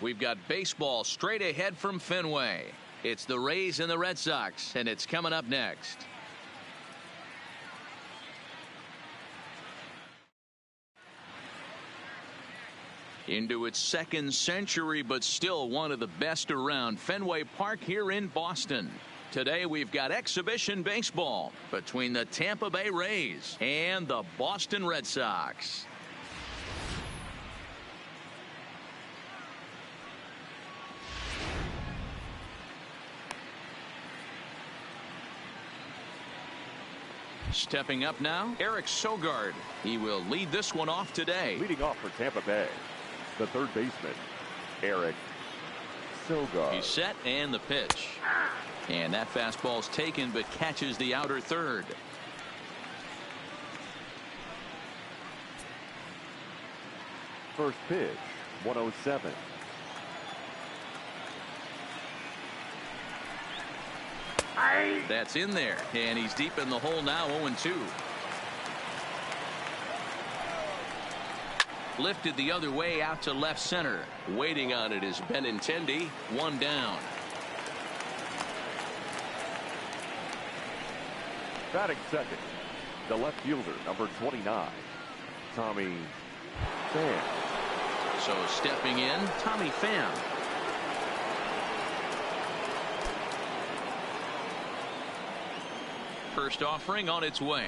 We've got baseball straight ahead from Fenway. It's the Rays and the Red Sox, and it's coming up next. Into its second century, but still one of the best around, Fenway Park here in Boston. Today we've got exhibition baseball between the Tampa Bay Rays and the Boston Red Sox. Stepping up now, Eric Sogard. He will lead this one off today. Leading off for Tampa Bay, the third baseman, Eric Sogard. He's set and the pitch. And that fastball's taken but catches the outer third. First pitch, 107. That's in there, and he's deep in the hole now, 0-2. Lifted the other way out to left center. Waiting on it is Benintendi, one down. Batting second, the left fielder, number 29, Tommy Pham. So stepping in, Tommy Pham. First offering on its way.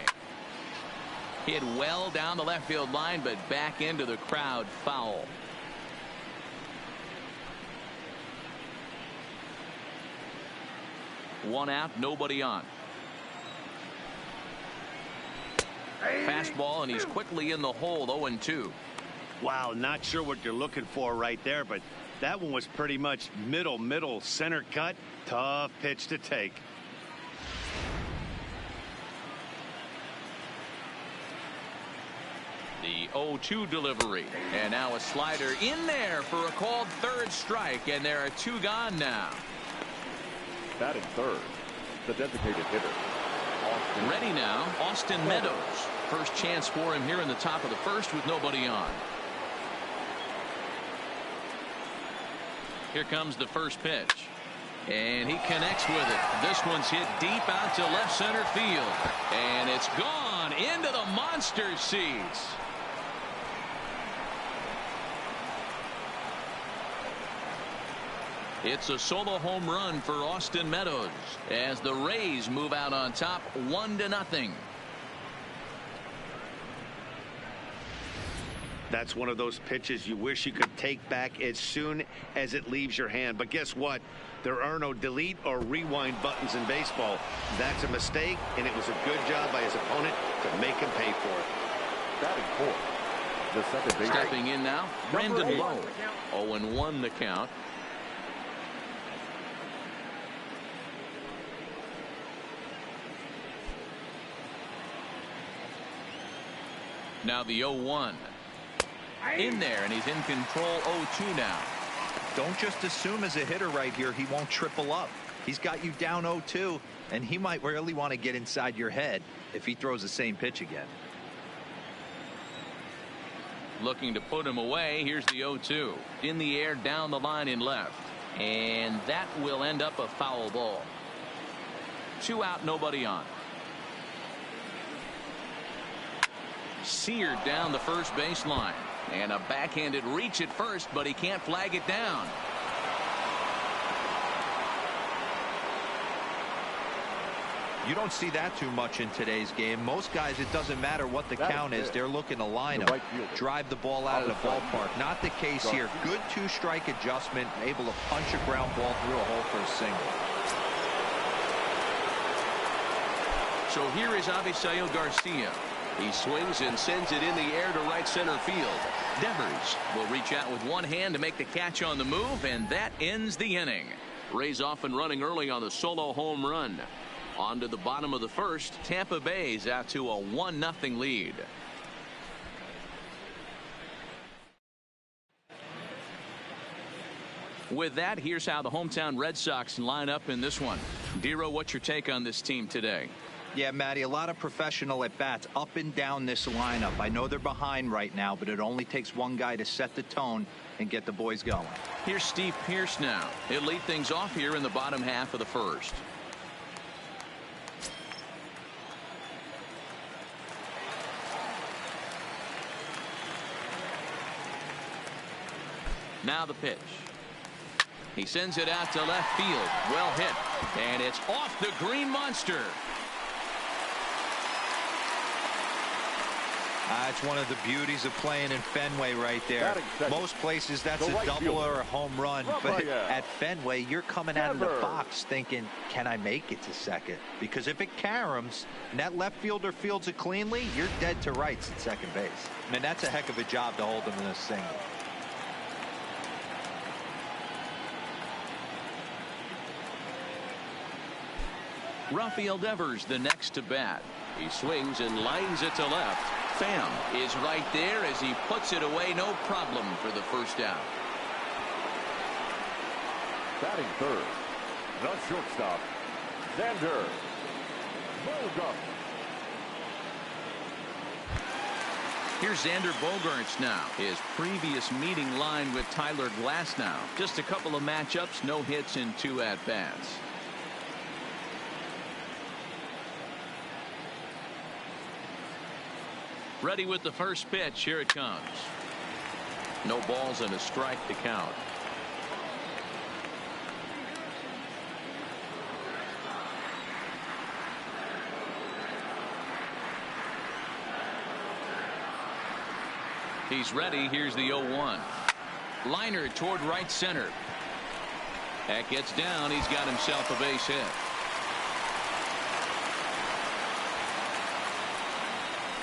Hit well down the left field line, but back into the crowd, foul. One out, nobody on. Fastball, and he's quickly in the hole, 0-2. Wow, not sure what you're looking for right there, but that one was pretty much middle center cut. Tough pitch to take. The 0-2 delivery, and now a slider in there for a called third strike, and there are two gone now. Batting third, the designated hitter, Austin. Ready now, Austin Meadows. First chance for him here in the top of the first with nobody on. Here comes the first pitch, and he connects with it. This one's hit deep out to left center field, and it's gone into the monster seats. It's a solo home run for Austin Meadows as the Rays move out on top 1-0. That's one of those pitches you wish you could take back as soon as it leaves your hand. But guess what? There are no delete or rewind buttons in baseball. That's a mistake, and it was a good job by his opponent to make him pay for it. Batting fourth, the second baseman. Stepping in now, Brandon Lowe. 0-1 the count. Now the 0-1. In there, and he's in control, 0-2 now. Don't just assume as a hitter right here he won't triple up. He's got you down 0-2, and he might really want to get inside your head if he throws the same pitch again. Looking to put him away. Here's the 0-2. In the air, down the line in left. And that will end up a foul ball. 2 out, nobody on. Seared down the first baseline, and a backhanded reach at first, but he can't flag it down. You don't see that too much in today's game. Most guys, it doesn't matter what the count is, they're looking to line him, drive the ball out of the ballpark. Not the case here. Good two-strike adjustment, able to punch a ground ball through a hole for a single. So here is Avisail Garcia. He swings and sends it in the air to right center field. Devers will reach out with one hand to make the catch on the move, and that ends the inning. Rays off and running early on the solo home run. On to the bottom of the first. Tampa Bay's out to a 1-0 lead. With that, here's how the hometown Red Sox line up in this one. Dero, what's your take on this team today? Yeah, Matty, a lot of professional at-bats up and down this lineup. I know they're behind right now, but it only takes one guy to set the tone and get the boys going. Here's Steve Pearce now. He'll lead things off here in the bottom half of the first. Now the pitch. He sends it out to left field. Well hit. And it's off the green monster. It's one of the beauties of playing in Fenway right there. Most places that's a double or a home run, but at Fenway you're coming out of the box thinking, can I make it to second? Because if it caroms and that left fielder fields it cleanly, you're dead to rights at second base. I mean, that's a heck of a job to hold him in a single. Rafael Devers the next to bat. He swings and lines it to left. Pham is right there as he puts it away, no problem for the first out. Batting third, the shortstop, Xander Bogaerts. Here's Xander Bogaerts now. His previous meeting line with Tyler Glasnow. Just a couple of matchups, no hits in 2 at-bats. Ready with the first pitch. Here it comes. No balls and a strike to count. He's ready. Here's the 0-1. Liner toward right center. That gets down. He's got himself a base hit.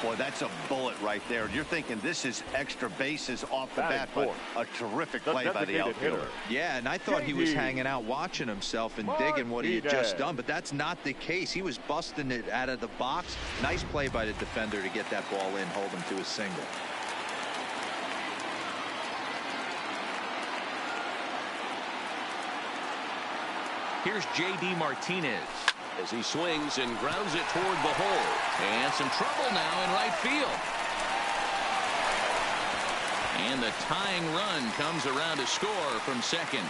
Boy, that's a bullet right there. You're thinking this is extra bases off the bat, but a terrific play by the outfielder. Yeah, and I thought he was hanging out watching himself and digging what he had just done, but that's not the case. He was busting it out of the box. Nice play by the defender to get that ball in, hold him to a single. Here's J.D. Martinez as he swings and grounds it toward the hole. And some trouble now in right field. And the tying run comes around to score from second.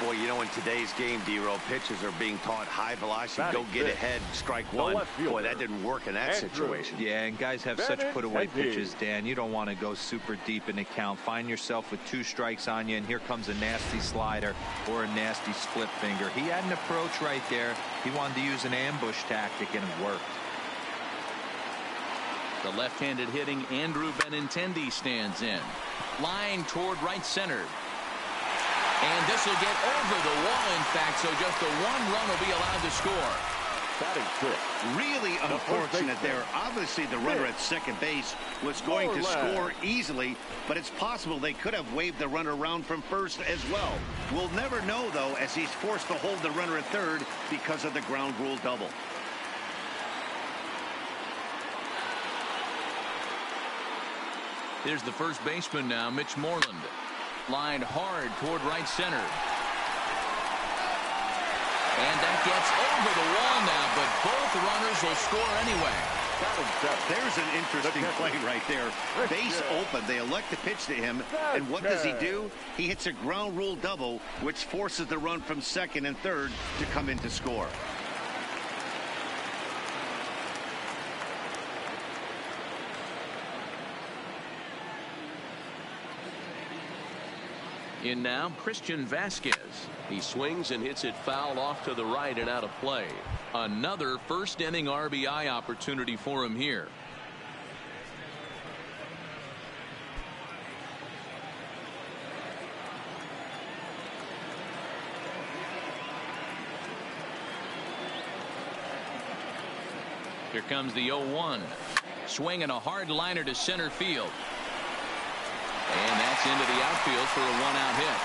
Boy, you know, in today's game, D-Roll, pitchers are being taught high velocity, go get ahead, strike one. Boy, that didn't work in that situation. Yeah, and guys have such put-away pitches, Dan. You don't want to go super deep in the count. Find yourself with 2 strikes on you, and here comes a nasty slider or a nasty split finger. He had an approach right there. He wanted to use an ambush tactic, and it worked. The left-handed hitting Andrew Benintendi stands in. Line toward right center. And this will get over the wall, in fact, so just a 1 run will be allowed to score. Really unfortunate there. Obviously, the runner at second base was going to score easily, but it's possible they could have waved the runner around from first as well. We'll never know, though, as he's forced to hold the runner at third because of the ground rule double. Here's the first baseman now, Mitch Moreland. Lined hard toward right center. And that gets over the wall now, but both runners will score anyway. There's an interesting play right there. Base open. They elect to pitch to him. And what does he do? He hits a ground rule double, which forces the run from second and third to come in to score. In now, Christian Vasquez. He swings and hits it foul off to the right and out of play. Another first inning RBI opportunity for him here. Here comes the 0-1. Swinging a hard liner to center field. And that's into the outfield for a 1-out hit.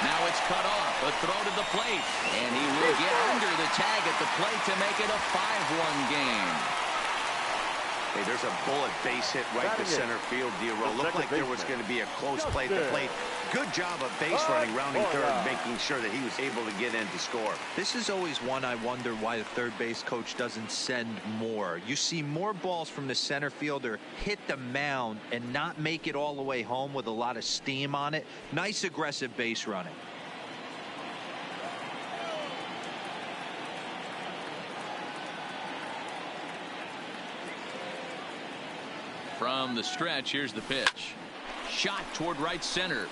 Now it's cut off. A throw to the plate. And he will get under the tag at the plate to make it a 5-1 game. Hey, there's a bullet base hit right to center field. Looked like there was going to be a close play at the plate. Good job of base running, rounding third, making sure that he was able to get in to score. This is always one I wonder why the third base coach doesn't send more. You see more balls from the center fielder hit the mound and not make it all the way home with a lot of steam on it. Nice aggressive base running. From the stretch, here's the pitch. Shot toward right center.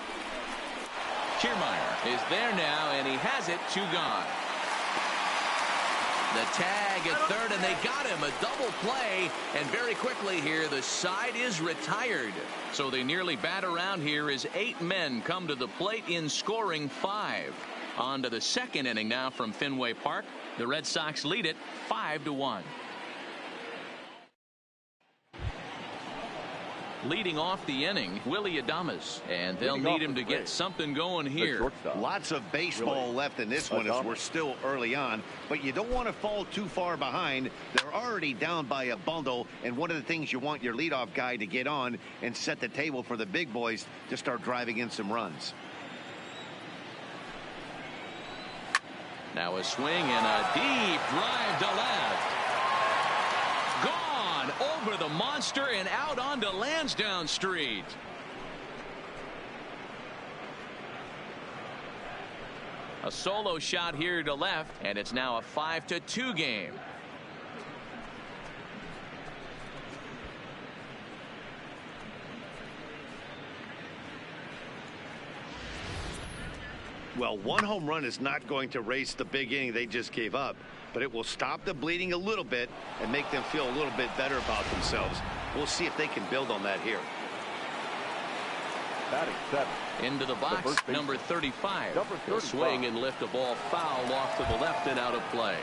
Kiermaier is there now, and he has it. 2 gone. The tag at third, and they got him. A double play, and very quickly here, the side is retired. So they nearly bat around here as 8 men come to the plate in scoring 5. On to the second inning now from Fenway Park. The Red Sox lead it 5-1. Leading off the inning, Willie Adames, and they'll need him to get something going here. Lots of baseball left in this one as we're still early on, but you don't want to fall too far behind. They're already down by a bundle, and one of the things you want your leadoff guy to get on and set the table for the big boys to start driving in some runs. Now a swing and a deep drive to left. Over the monster and out onto Lansdowne Street. A solo shot here to left, and it's now a 5-2 game. Well, 1 home run is not going to race the big inning they just gave up, but it will stop the bleeding a little bit and make them feel a little bit better about themselves. We'll see if they can build on that here. Batting 7. Into the box, number 35. He'll swing and lift a ball foul off to the left and out of play.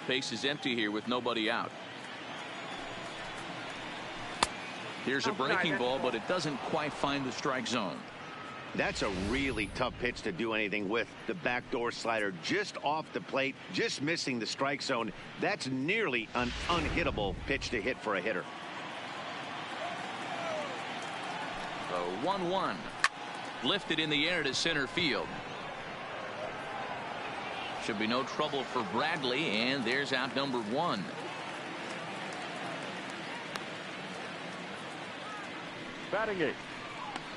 Base is empty here with nobody out. Here's a breaking ball, but it doesn't quite find the strike zone. That's a really tough pitch to do anything with. The backdoor slider just off the plate, just missing the strike zone. That's nearly an unhittable pitch to hit for a hitter. The 1-1 lifted in the air to center field. Should be no trouble for Bradley, and there's out number 1. Batting 8,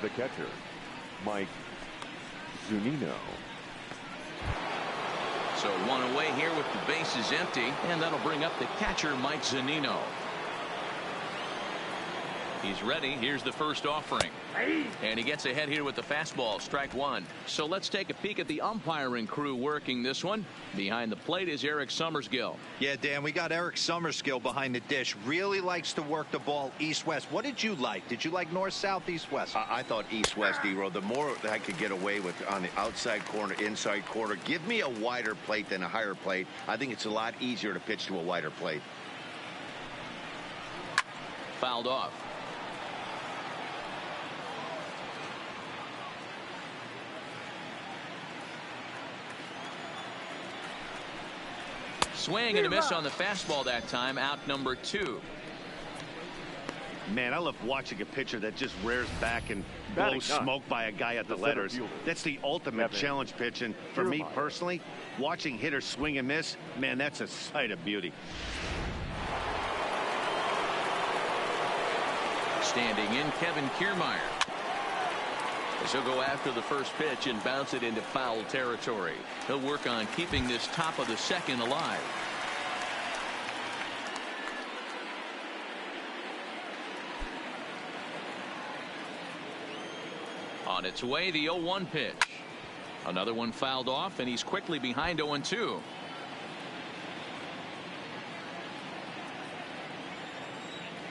the catcher, Mike Zunino. So 1 away here with the bases empty, and that'll bring up the catcher, Mike Zunino. He's ready. Here's the first offering. And he gets ahead here with the fastball, strike 1. So let's take a peek at the umpiring crew working this one. Behind the plate is Eric Summersgill. Yeah, Dan, we got Eric Summersgill behind the dish. Really likes to work the ball east-west. What did you like? Did you like north-south, east-west? I thought east-west, D-Row. The more I could get away with on the outside corner, inside corner, give me a wider plate than a higher plate. I think it's a lot easier to pitch to a wider plate. Fouled off. Swing and a miss on the fastball that time. Out number 2. Man, I love watching a pitcher that just rears back and blows smoke by a guy at the letters. That's the ultimate challenge pitch. And for me personally, watching hitters swing and miss, man, that's a sight of beauty. Standing in, Kevin Kiermaier. As he'll go after the first pitch and bounce it into foul territory. He'll work on keeping this top of the second alive. On its way, the 0-1 pitch. Another one fouled off, and he's quickly behind 0-2.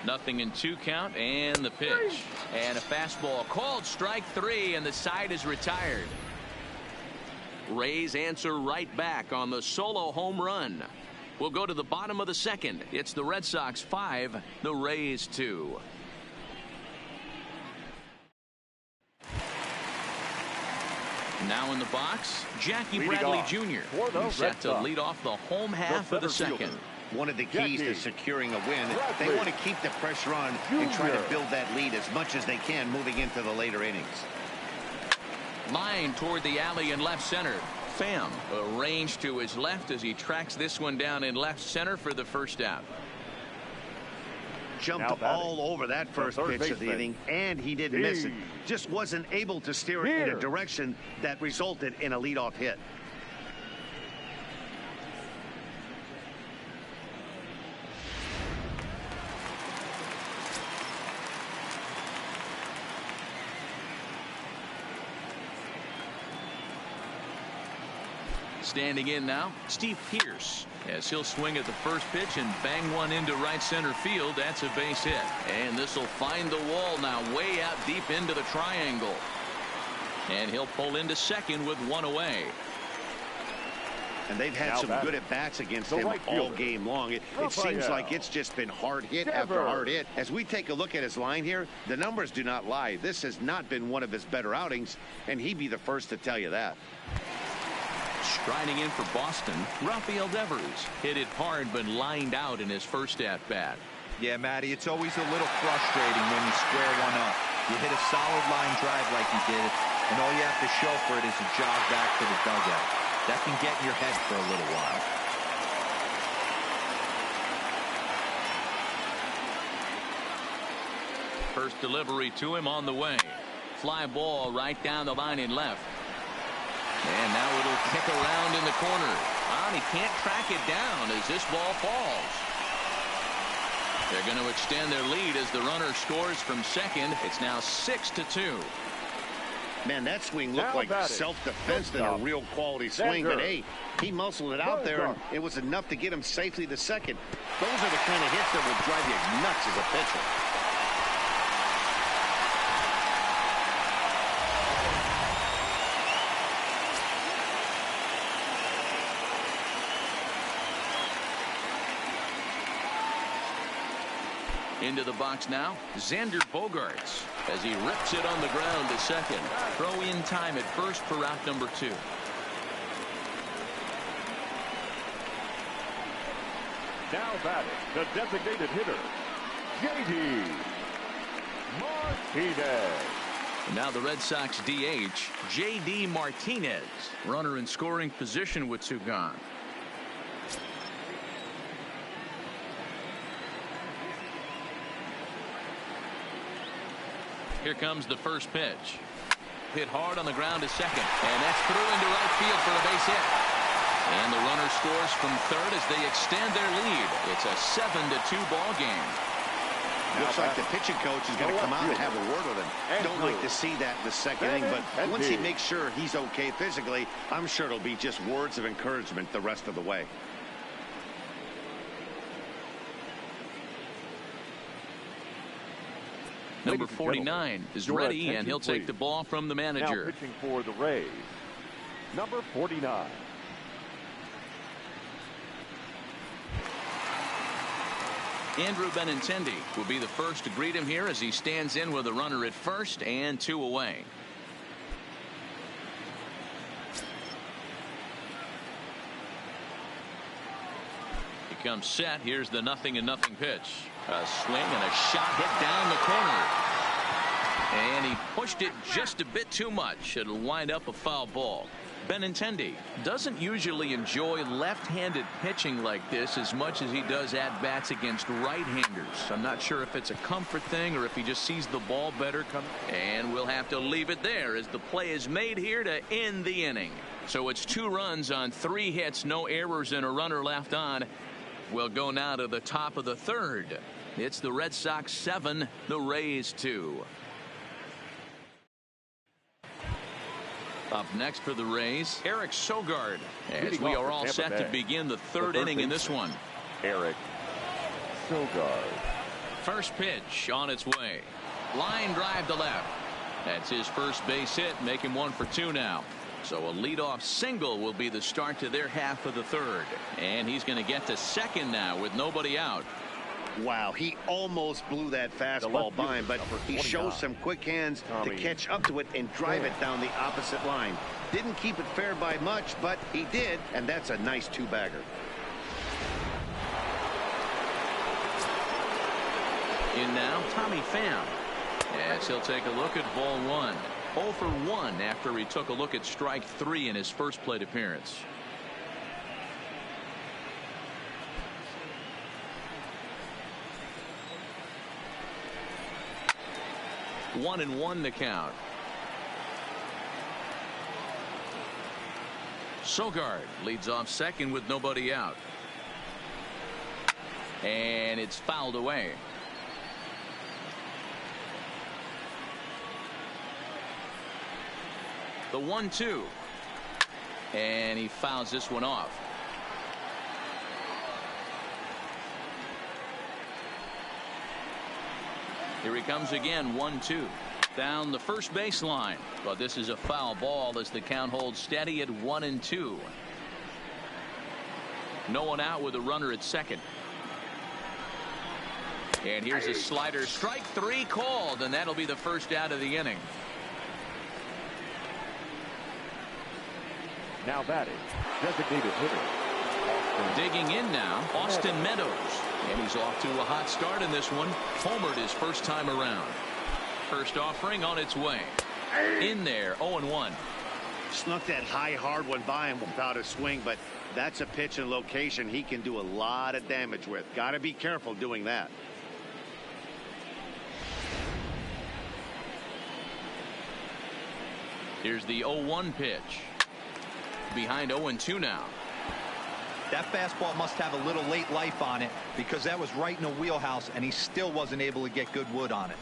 Nothing in 2 count, and the pitch. And a fastball called strike 3, and the side is retired. Rays answer right back on the solo home run. We'll go to the bottom of the second. It's the Red Sox 5, the Rays 2. Now in the box, Jackie Bradley Jr. He's set to lead off the home half of the second. one of the keys to securing a win. They want to keep the pressure on and try to build that lead as much as they can moving into the later innings. Line toward the alley in left center. Pham arranged to his left as he tracks this one down in left center for the first out. Jumped all over that first pitch of the inning, and he didn't miss it. Just wasn't able to steer it in a direction that resulted in a leadoff hit. Standing in now, Steve Pearce, as he'll swing at the first pitch and bang one into right center field. That's a base hit. And this will find the wall now, way out deep into the triangle. And he'll pull into second with one away. And they've had some good at-bats against him all game long. It seems like it's just been hard hit after hard hit. As we take a look at his line here, the numbers do not lie. This has not been one of his better outings, and he'd be the first to tell you that. Striding in for Boston, Rafael Devers hit it hard but lined out in his first at-bat. Yeah, Matty, it's always a little frustrating when you square one up. You hit a solid line drive like you did, and all you have to show for it is a jog back to the dugout. That can get in your head for a little while. First delivery to him on the way. Fly ball right down the line in left. And now it'll kick around in the corner. And he can't track it down as this ball falls. They're going to extend their lead as the runner scores from second. It's now 6-2. Man, that swing looked like self-defense than a real quality swing. But, hey, he muscled it out there, and it was enough to get him safely to second. Those are the kind of hits that will drive you nuts as a pitcher. Into the box now, Xander Bogaerts as he rips it on the ground to second. Throw in time at first for out number 2. Now batting, the designated hitter, J.D. Martinez. Now the Red Sox DH, J.D. Martinez. Runner in scoring position with 2 gone. Here comes the first pitch. Hit hard on the ground to second. And that's through into right field for a base hit. And the runner scores from third as they extend their lead. It's a 7-2 ball game. Looks like the pitching coach is going to come out and have a word with him. Don't like to see that in the second inning, but once he makes sure he's okay physically, I'm sure it'll be just words of encouragement the rest of the way. Number 49 is ready, and he'll take the ball from the manager. Now pitching for the Rays, number 49. Andrew Benintendi will be the first to greet him here as he stands in with a runner at first and 2 away. He comes set. Here's the 0-0 pitch. A swing and a shot hit down the corner. And he pushed it just a bit too much. It'll wind up a foul ball. Benintendi doesn't usually enjoy left-handed pitching like this as much as he does at-bats against right-handers. I'm not sure if it's a comfort thing or if he just sees the ball better come. And we'll have to leave it there as the play is made here to end the inning. So it's 2 runs on 3 hits, no errors, and a runner left on. We'll go now to the top of the third. It's the Red Sox 7, the Rays 2. Up next for the Rays, Eric Sogard, as we are all set to begin the third inning in this one. Eric Sogard. First pitch on its way. Line drive to left. That's his first base hit, making 1 for 2 now. So a leadoff single will be the start to their half of the third. And he's going to get to second now with nobody out. Wow, he almost blew that fastball by him, but he shows some quick hands to catch up to it and drive it down the opposite line. Didn't keep it fair by much, but he did, and that's a nice 2-bagger. In now, Tommy Pham. As he'll take a look at ball 1. 0 for 1 after he took a look at strike 3 in his first plate appearance. 1-1 the count. Sogard leads off second with nobody out. And it's fouled away. The 1-2. And he fouls this one off. Here he comes again. 1-2. Down the first baseline. But this is a foul ball as the count holds steady at 1-2. No one out with a runner at second. And here's a slider. Strike 3 called, and that'll be the first out of the inning. Now batting, designated hitter. Digging in now, Austin Meadows. And he's off to a hot start in this one. Homered his first time around. First offering on its way. In there, 0-1. Snuck that high hard one by him without a swing, but that's a pitch and location he can do a lot of damage with. Got to be careful doing that. Here's the 0-1 pitch. Behind 0-2 now. That fastball must have a little late life on it because that was right in the wheelhouse and he still wasn't able to get good wood on it.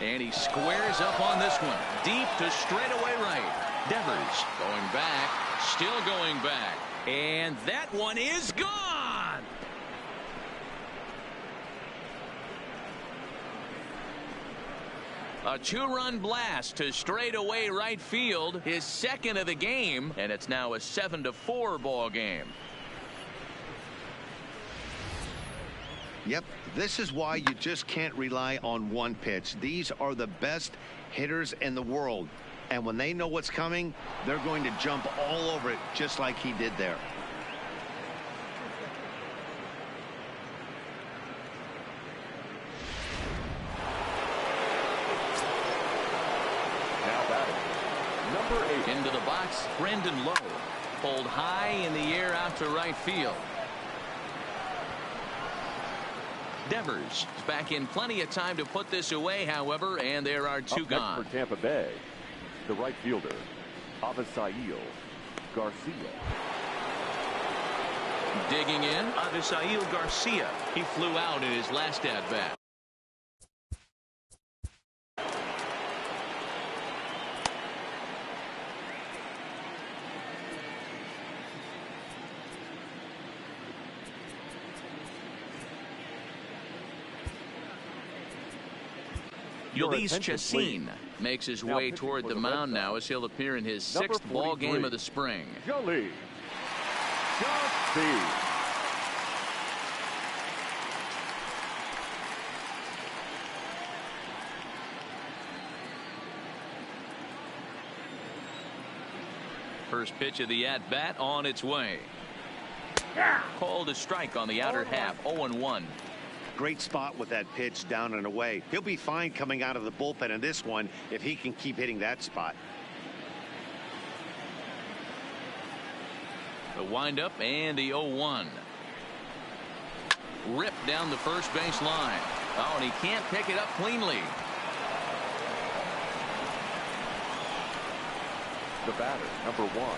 And he squares up on this one. Deep to straightaway right. Devers going back. Still going back. And that one is gone. A 2-run blast to straightaway right field. His second of the game. And it's now a 7-4 ball game. Yep, this is why you just can't rely on one pitch. These are the best hitters in the world. And when they know what's coming, they're going to jump all over it just like he did there. Now batting, number 8. Into the box, Brendan Lowe. Pulled high in the air out to right field. Devers is back in plenty of time to put this away, however, and there are 2 Up gone. next for Tampa Bay, the right fielder, Avisail Garcia. Digging in, Avisail Garcia. He flew out in his last at-bat. Ulysses Chacin makes his way toward the mound now as he'll appear in his 6th ball game of the spring. Ulysses Chacin. First pitch of the at-bat on its way. Called a strike on the outer half. 0-1. Great spot with that pitch down and away. He'll be fine coming out of the bullpen in this one if he can keep hitting that spot. The windup and the 0-1. Ripped down the first base line. Oh, and he can't pick it up cleanly. The batter, number 1,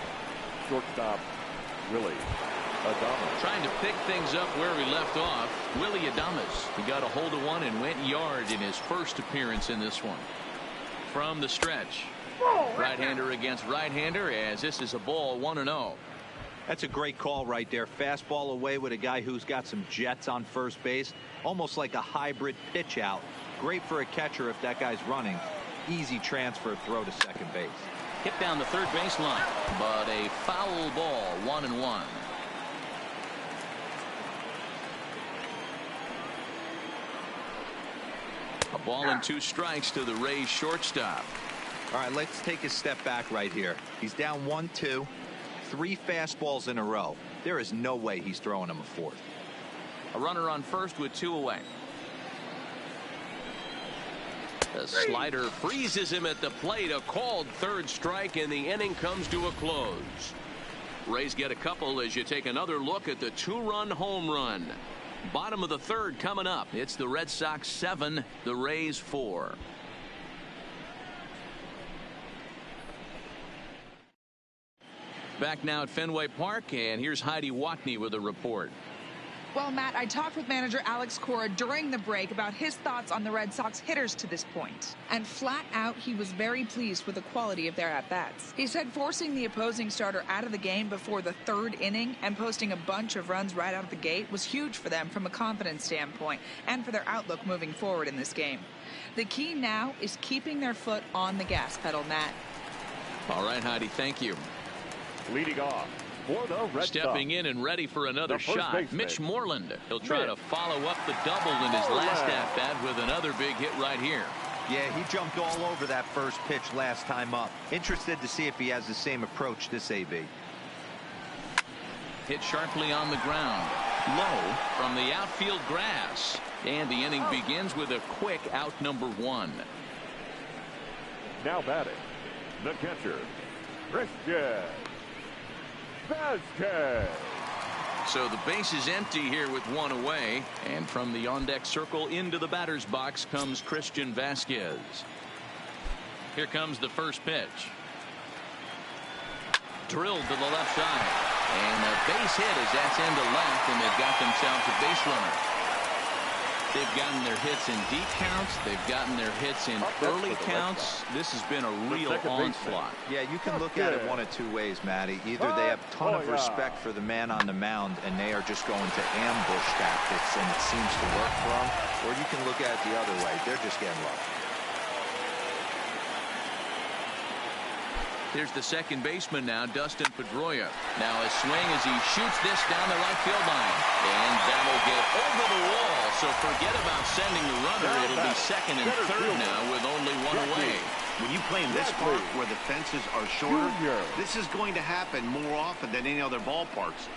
shortstop Willie Adames. Trying to pick things up where we left off. Willie Adames. He got a hold of one and went yard in his first appearance in this one. From the stretch. Right-hander against right-hander as this is a ball 1-0. That's a great call right there. Fastball away with a guy who's got some jets on first base. Almost like a hybrid pitch out. Great for a catcher if that guy's running. Easy transfer throw to second base. Hit down the third baseline, but a foul ball. 1-1. A ball and 2 strikes to the Rays shortstop. All right, let's take a step back right here. He's down 1-2, 3 fastballs in a row. There is no way he's throwing him a 4th. A runner on first with 2 away. The slider freezes him at the plate. A called third strike, and the inning comes to a close. Rays get a couple as you take another look at the two-run home run. Bottom of the third coming up. It's the Red Sox 7, the Rays 4. Back now at Fenway Park, and here's Heidi Watney with a report. Well, Matt, I talked with manager Alex Cora during the break about his thoughts on the Red Sox hitters to this point. And flat out, he was very pleased with the quality of their at-bats. He said forcing the opposing starter out of the game before the third inning and posting a bunch of runs right out of the gate was huge for them from a confidence standpoint and for their outlook moving forward in this game. The key now is keeping their foot on the gas pedal, Matt. All right, Heidi, thank you. Leading off for the Red Stepping Sox, in and ready for another shot, baseman, Mitch Moreland. He'll try to follow up the double in his last at-bat with another big hit right here. Yeah, he jumped all over that first pitch last time up. Interested to see if he has the same approach this AB. Hit sharply on the ground. Low from the outfield grass. And the inning begins with a quick out number 1. now batting, the catcher, Christian Vasquez. So the base is empty here with one away, and from the on-deck circle into the batter's box comes Christian Vasquez. Here comes the first pitch. Drilled to the left side, and a base hit as that's into left, and they've got themselves a base runner. They've gotten their hits in deep counts. They've gotten their hits in early counts. This has been a real onslaught. Yeah, you can look at it one of two ways, Matty. Either they have a ton of respect for the man on the mound, and they are just going to ambush tactics, and it seems to work for them. Or you can look at it the other way. They're just getting lucky. Here's the second baseman now, Dustin Pedroia. Now a swing as he shoots this down the right field line. And that'll get over the wall. So forget about sending the runner. It'll be second and third now with only one away. When you play in this park where the fences are shorter, this is going to happen more often than any other ballparks.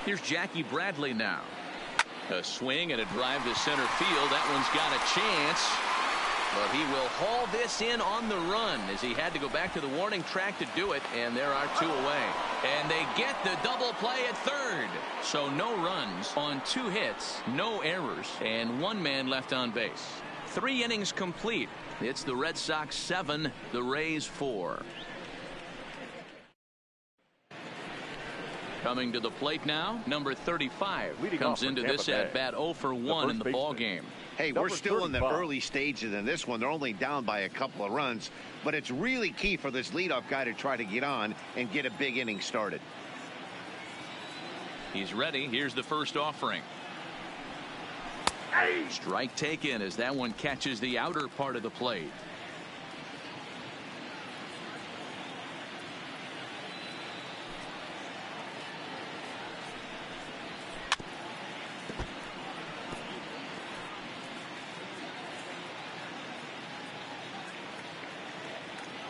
Here's Jackie Bradley now. A swing and a drive to center field. That one's got a chance. But he will haul this in on the run as he had to go back to the warning track to do it. And there are two away. And they get the double play at third. So no runs on 2 hits, no errors, and 1 man left on base. 3 innings complete. It's the Red Sox 7, the Rays 4. Coming to the plate now, number 35 comes into this at-bat 0 for 1 in the ball game. Hey, we're still in the early stages in this one. They're only down by a couple of runs, but it's really key for this leadoff guy to try to get on and get a big inning started. He's ready. Here's the first offering. Strike taken as that one catches the outer part of the plate.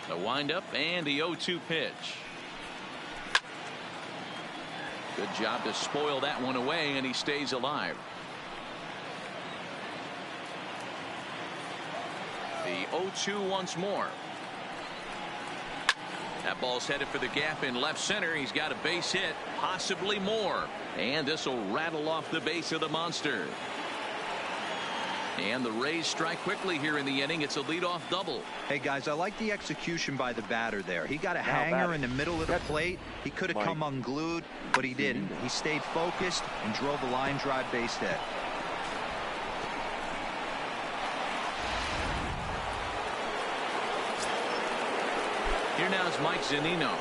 The windup and the 0-2 pitch. Good job to spoil that one away, and he stays alive. The 0-2 once more. That ball's headed for the gap in left center. He's got a base hit, possibly more. And this will rattle off the base of the monster. And the Rays strike quickly here in the inning. It's a leadoff double. Hey, guys, I like the execution by the batter there. He got a hanger in the middle of the plate. He could have come unglued, but he didn't. He stayed focused and drove a line drive base hit. Here now is Mike Zunino.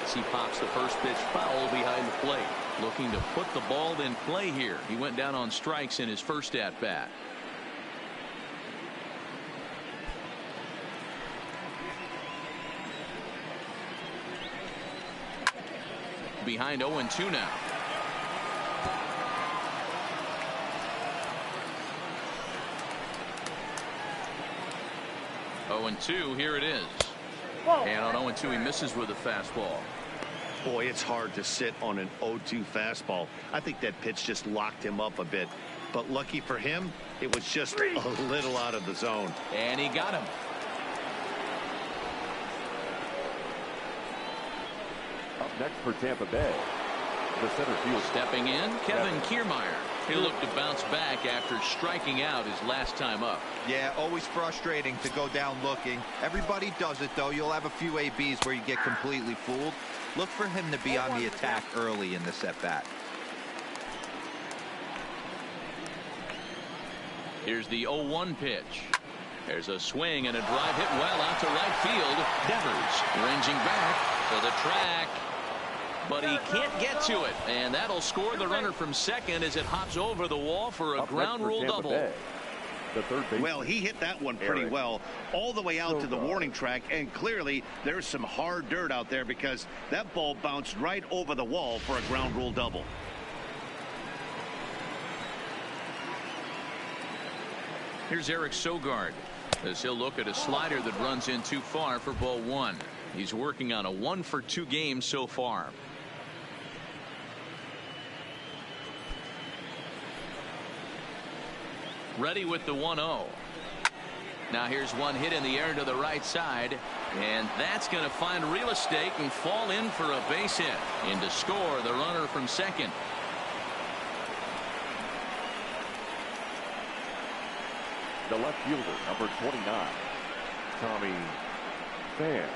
As he pops the first pitch foul behind the plate. Looking to put the ball in play here. He went down on strikes in his first at-bat. Behind 0-2 now. Oh, 0-2, here it is. And on 0-2 he misses with a fastball. Boy, it's hard to sit on an 0-2 fastball. I think that pitch just locked him up a bit. But lucky for him, it was just a little out of the zone. And he got him. Up next for Tampa Bay, the center field. Stepping in, Kevin Kiermaier. He'll look to bounce back after striking out his last time up. Yeah, always frustrating to go down looking. Everybody does it, though. You'll have a few ABs where you get completely fooled. Look for him to be on the attack early in this at-bat. Here's the 0-1 pitch. There's a swing and a drive hit well out to right field. Devers ranging back for the track. But he can't get to it. And that'll score the runner from second as it hops over the wall for a ground rule double. The third baseman. Well, he hit that one pretty well all the way out to the warning track, and clearly there's some hard dirt out there because that ball bounced right over the wall for a ground rule double. Here's Eric Sogard as he'll look at a slider that runs in too far for ball one. He's working on a 1-for-2 game so far. Ready with the 1-0. Now here's one hit in the air to the right side, and that's going to find real estate and fall in for a base hit. In to score the runner from second. The left fielder, number 29, Tommy Pham.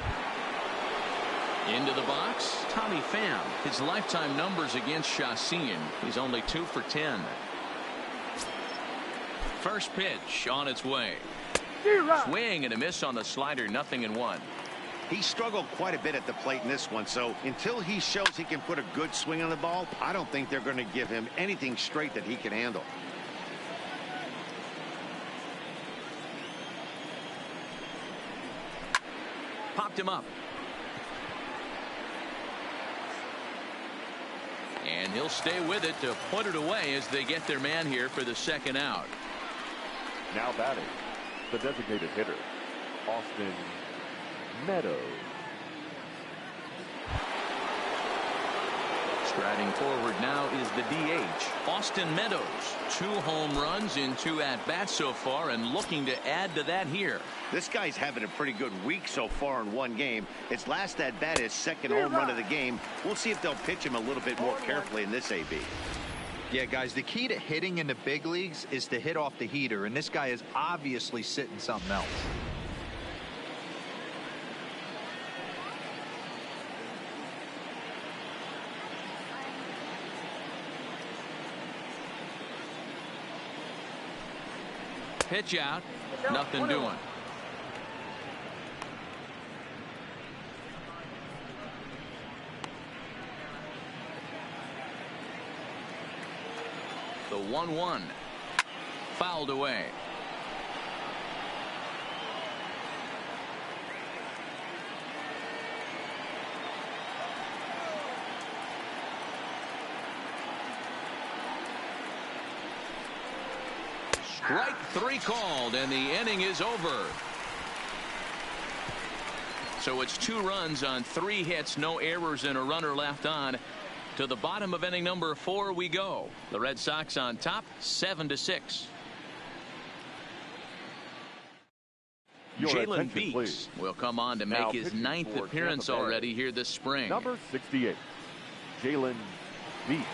Into the box, Tommy Pham. His lifetime numbers against Chacin. He's only 2 for 10. First pitch on its way. Swing and a miss on the slider, 0-1. He struggled quite a bit at the plate in this one, so until he shows he can put a good swing on the ball, I don't think they're going to give him anything straight that he can handle. Popped him up. And he'll stay with it to put it away as they get their man here for the second out. Now batting, the designated hitter, Austin Meadows. Striding forward now is the DH, Austin Meadows. 2 home runs in 2 at-bats so far and looking to add to that here. This guy's having a pretty good week so far in one game. His last at-bat is second home run of the game. We'll see if they'll pitch him a little bit more carefully in this AB. Yeah, guys, the key to hitting in the big leagues is to hit off the heater, and this guy is obviously sitting something else. Pitch out, nothing doing. The 1-1 fouled away. Strike 3 called, and the inning is over. So it's 2 runs on 3 hits, no errors, and a runner left on. To the bottom of inning number 4 we go. The Red Sox on top, 7-6. Jalen Beeks will come on to make his 9th appearance already here this spring. Number 68, Jalen Beeks.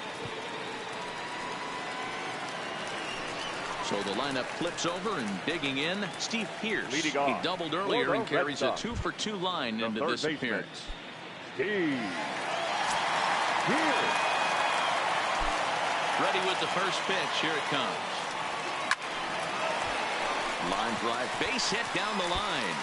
So the lineup flips over and digging in, Steve Pearce. He doubled earlier and carries a 2-for-2 line into this appearance. Steve Pearce. Ready with the first pitch. Here it comes. Line drive, base hit down the line.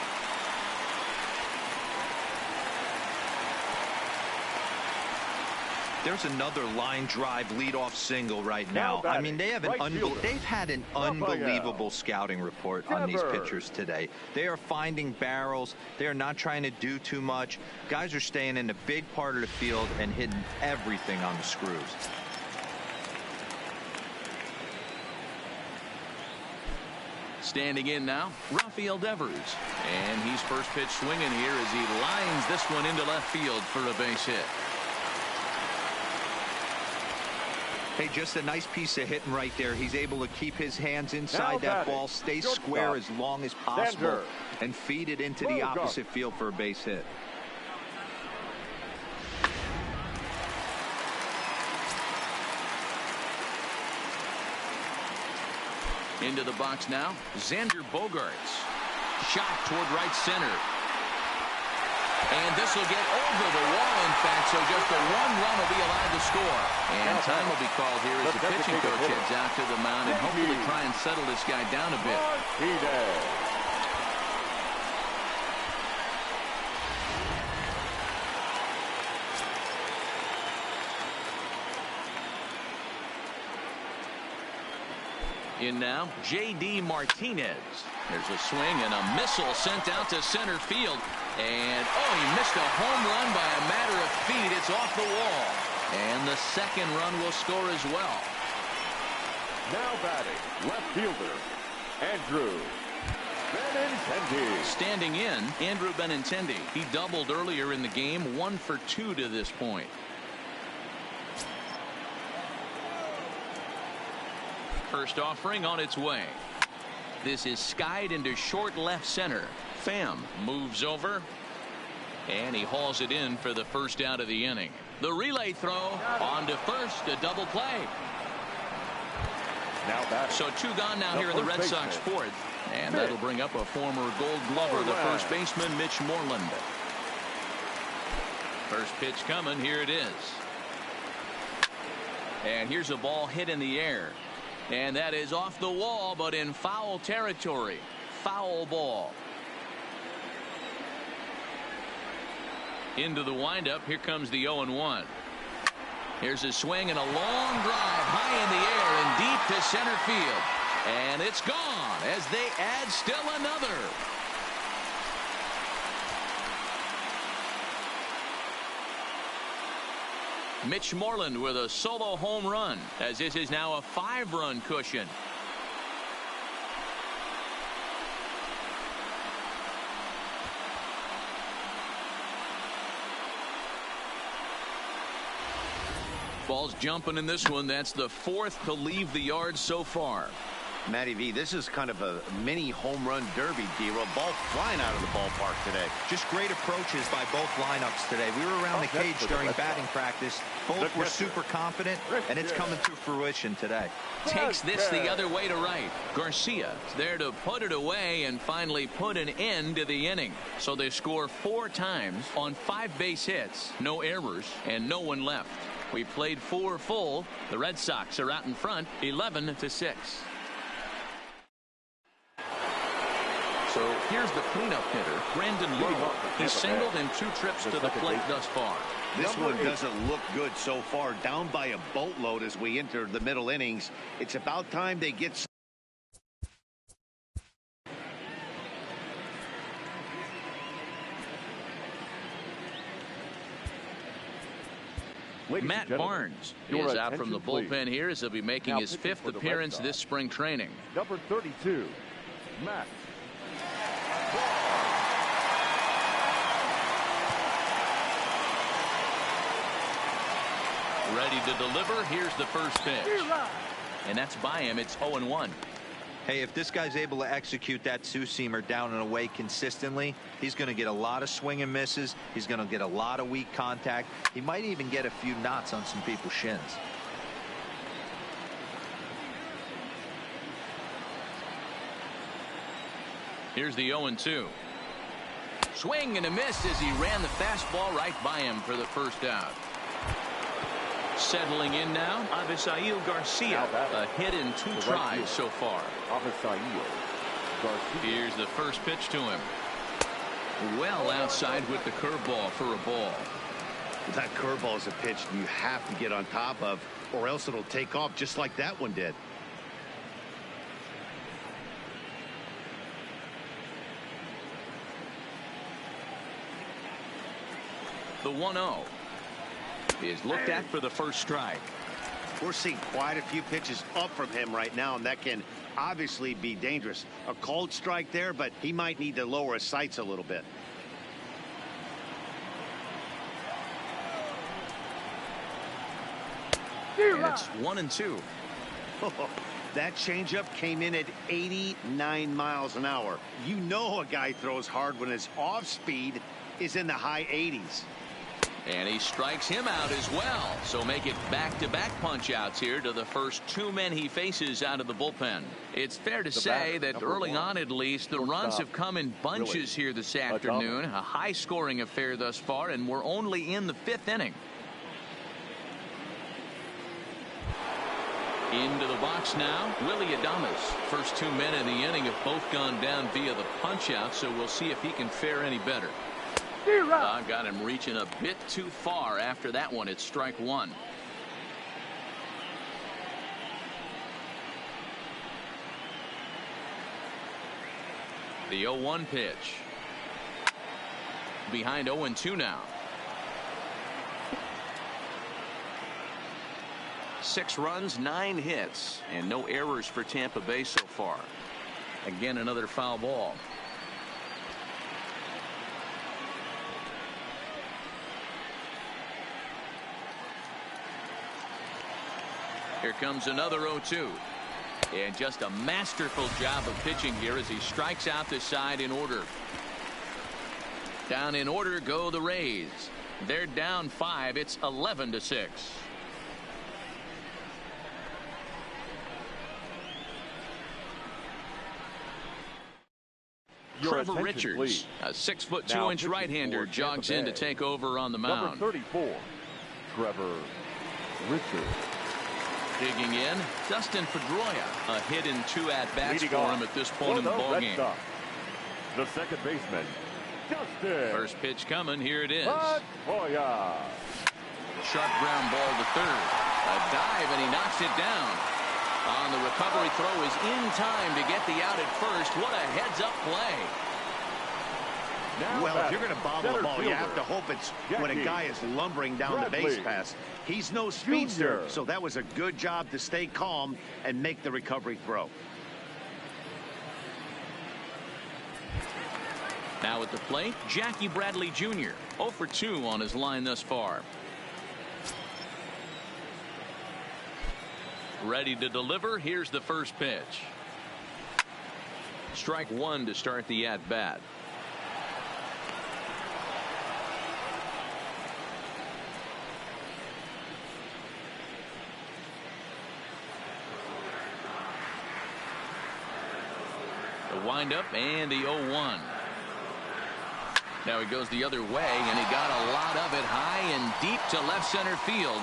There's another line drive leadoff single right now. I mean, they've had an unbelievable scouting report on these pitchers today. They are finding barrels. They are not trying to do too much. Guys are staying in the big part of the field and hitting everything on the screws. Standing in now, Rafael Devers. And he's first pitch swinging here as he lines this one into left field for a base hit. Hey, just a nice piece of hitting right there. He's able to keep his hands inside that ball, stay square as long as possible, and feed it into the opposite field for a base hit. Into the box now, Xander Bogaerts. Shot toward right center. And this will get over the wall, in fact, so just a 1 run will be allowed to score. And time will be called here as the pitching coach heads out to the mound and hopefully try and settle this guy down a bit. In now, J.D. Martinez. There's a swing and a missile sent out to center field. And, oh, he missed a home run by a matter of feet. It's off the wall. And the second run will score as well. Now batting, left fielder, Andrew Benintendi. Standing in, Andrew Benintendi. He doubled earlier in the game, 1 for 2 to this point. First offering on its way. This is skied into short left center. Pham moves over, and he hauls it in for the first out of the inning. The relay throw on to first, a double play. So 2 gone now here in the Red Sox fourth, and that'll bring up a former Gold Glover, the first baseman, Mitch Moreland. First pitch coming, here it is. And here's a ball hit in the air. And that is off the wall, but in foul territory. Foul ball. Into the windup. Here comes the 0-1. Here's a swing and a long drive high in the air and deep to center field. And it's gone as they add still another. Mitch Moreland with a solo home run, as this is now a 5-run cushion. Ball's jumping in this one. That's the 4th to leave the yard so far. Matty V, this is kind of a mini home run derby, D-Roll. Ball flying out of the ballpark today. Just great approaches by both lineups today. We were around the cage during batting practice. Both were super confident, and it's coming to fruition today. Takes this the other way to right. Garcia is there to put it away and finally put an end to the inning. So they score 4 times on 5 base hits, no errors, and no one left. We played 4 full. The Red Sox are out in front, 11-6. So here's the cleanup hitter, Brandon Lowe. He's singled in 2 trips to the plate thus far. This one doesn't look good so far. Down by a boatload as we enter the middle innings. It's about time they get. Matt Barnes is out from the bullpen here as he'll be making his 5th appearance this spring training. Number 32, Matt. Ready to deliver. Here's the first pitch. And that's by him. It's 0-1. Hey, if this guy's able to execute that 2-seamer down and away consistently, he's going to get a lot of swing and misses. He's going to get a lot of weak contact. He might even get a few knots on some people's shins. Here's the 0-2. Swing and a miss as he ran the fastball right by him for the first out. Settling in now, Avisail Garcia. A hit in 2 tries so far. Avisail Garcia. Here's the first pitch to him. Well outside with the curveball for a ball. That curveball is a pitch you have to get on top of, or else it'll take off just like that one did. The 1-0 is looked at for the first strike. We're seeing quite a few pitches up from him right now, and that can obviously be dangerous. A called strike there, but he might need to lower his sights a little bit. And it's 1-2. That changeup came in at 89 miles an hour. You know a guy throws hard when his off speed is in the high 80s. And he strikes him out as well. So make it back-to-back punch-outs here to the first two men he faces out of the bullpen. It's fair to say that early on, at least, the runs have come in bunches here this afternoon. A high-scoring affair thus far, and we're only in the fifth inning. Into the box now, Willie Adames. First two men in the inning have both gone down via the punch-out, so we'll see if he can fare any better. Got him reaching a bit too far after that one. It's strike one. The 0-1 pitch. Behind 0-2 now. 6 runs, 9 hits, and no errors for Tampa Bay so far. Again, another foul ball. Here comes another 0-2. And just a masterful job of pitching here as he strikes out the side in order. Down in order go the Rays. They're down 5. It's 11-6. Trevor Richards, a 6'2" right-hander, jogs in to take over on the mound. Number 34, Trevor Richards. Digging in, Dustin Pedroia. A hit in 2 at-bats for him at this point in the ballgame. The second baseman, Dustin. First pitch coming. Here it is. Pedroia. Sharp ground ball to third. A dive, and he knocks it down. On the recovery throw is in time to get the out at first. What a heads-up play. Well, if you're going to bobble a ball, you have to hope it's when a guy is lumbering down the base pass. He's no speedster, so that was a good job to stay calm and make the recovery throw. Now at the plate, Jackie Bradley Jr. 0 for 2 on his line thus far. Ready to deliver. Here's the first pitch. Strike one to start the at-bat. The windup and the 0-1. Now he goes the other way, and he got a lot of it high and deep to left center field.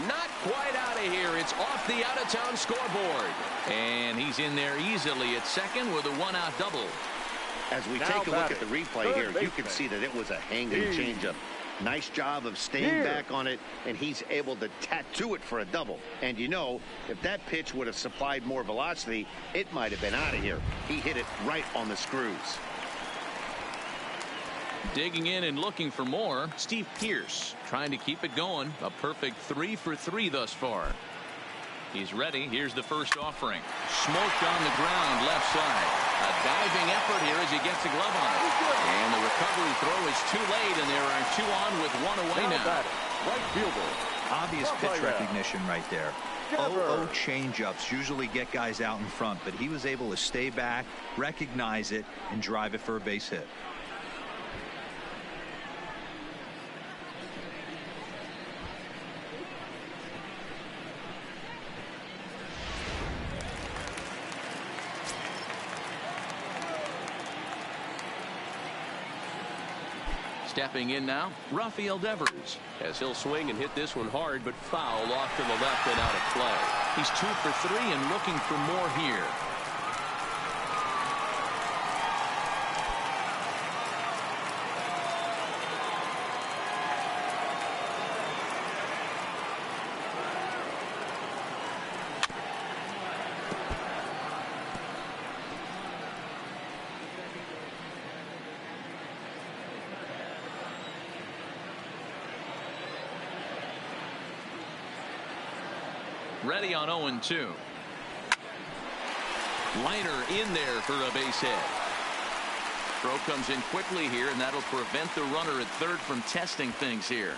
Not quite out of here. It's off the out-of-town scoreboard. And he's in there easily at second with a one-out double. As we take a look at the replay here, you can see that it was a hanging changeup. Nice job of staying back on it, and he's able to tattoo it for a double. And you know, if that pitch would have supplied more velocity, it might have been out of here. He hit it right on the screws. Digging in and looking for more, Steve Pearce trying to keep it going. A perfect 3 for 3 thus far. He's ready. Here's the first offering. Smoked on the ground left side. A diving effort here as he gets a glove on it. And the recovery throw is too late, and there are 2 on with 1 away now. Right fielder. Obvious pitch recognition right there. 0-0 changeups usually get guys out in front, but he was able to stay back, recognize it, and drive it for a base hit. Stepping in now, Rafael Devers, as he'll swing and hit this one hard, but foul off to the left and out of play. He's 2 for 3 and looking for more here. Ready on 0-2. Liner in there for a base hit. Throw comes in quickly here, and that'll prevent the runner at third from testing things here.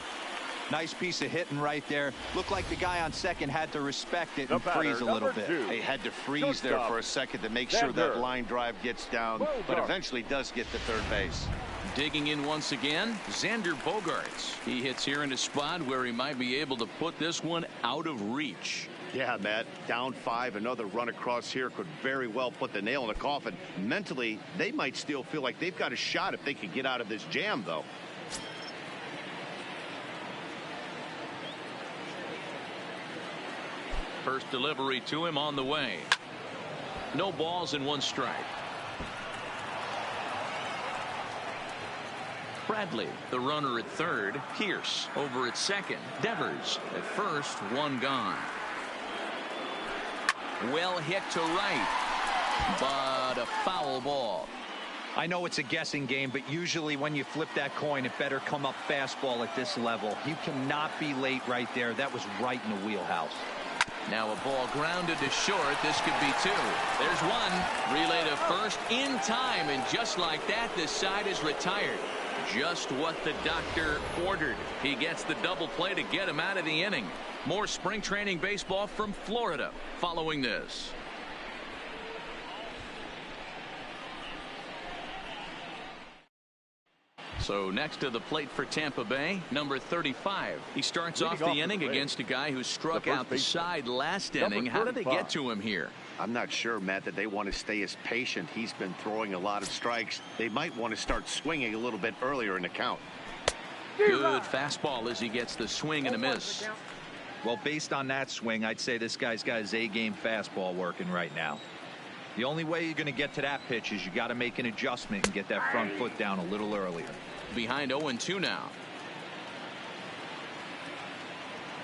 Nice piece of hitting right there. Looked like the guy on second had to respect it and freeze a little bit. He had to freeze there for a second to make sure that line drive gets down, but eventually does get to third base. Digging in once again, Xander Bogaerts. He hits here in a spot where he might be able to put this one out of reach. Yeah, Matt, down 5, another run across here could very well put the nail in the coffin. Mentally, they might still feel like they've got a shot if they could get out of this jam, though. First delivery to him on the way. No balls and 1 strike. Bradley, the runner at third. Pierce over at second. Devers at first, 1 gone. Well hit to right, but a foul ball. I know it's a guessing game, but usually when you flip that coin, it better come up fastball at this level. You cannot be late right there. That was right in the wheelhouse. Now a ball grounded to short. This could be 2. There's 1. Relay to first in time, and just like that, this side is retired. Just what the doctor ordered. He gets the double play to get him out of the inning. More spring training baseball from Florida following this. So next to the plate for Tampa Bay, number 35. He starts off the inning against a guy who struck out the side last inning. How did they get to him here? I'm not sure, Matt, that they want to stay as patient. He's been throwing a lot of strikes. They might want to start swinging a little bit earlier in the count. Good fastball as he gets the swing and a miss. Well, based on that swing, I'd say this guy's got his A-game fastball working right now. The only way you're going to get to that pitch is you got to make an adjustment and get that front foot down a little earlier. Behind 0-2 now.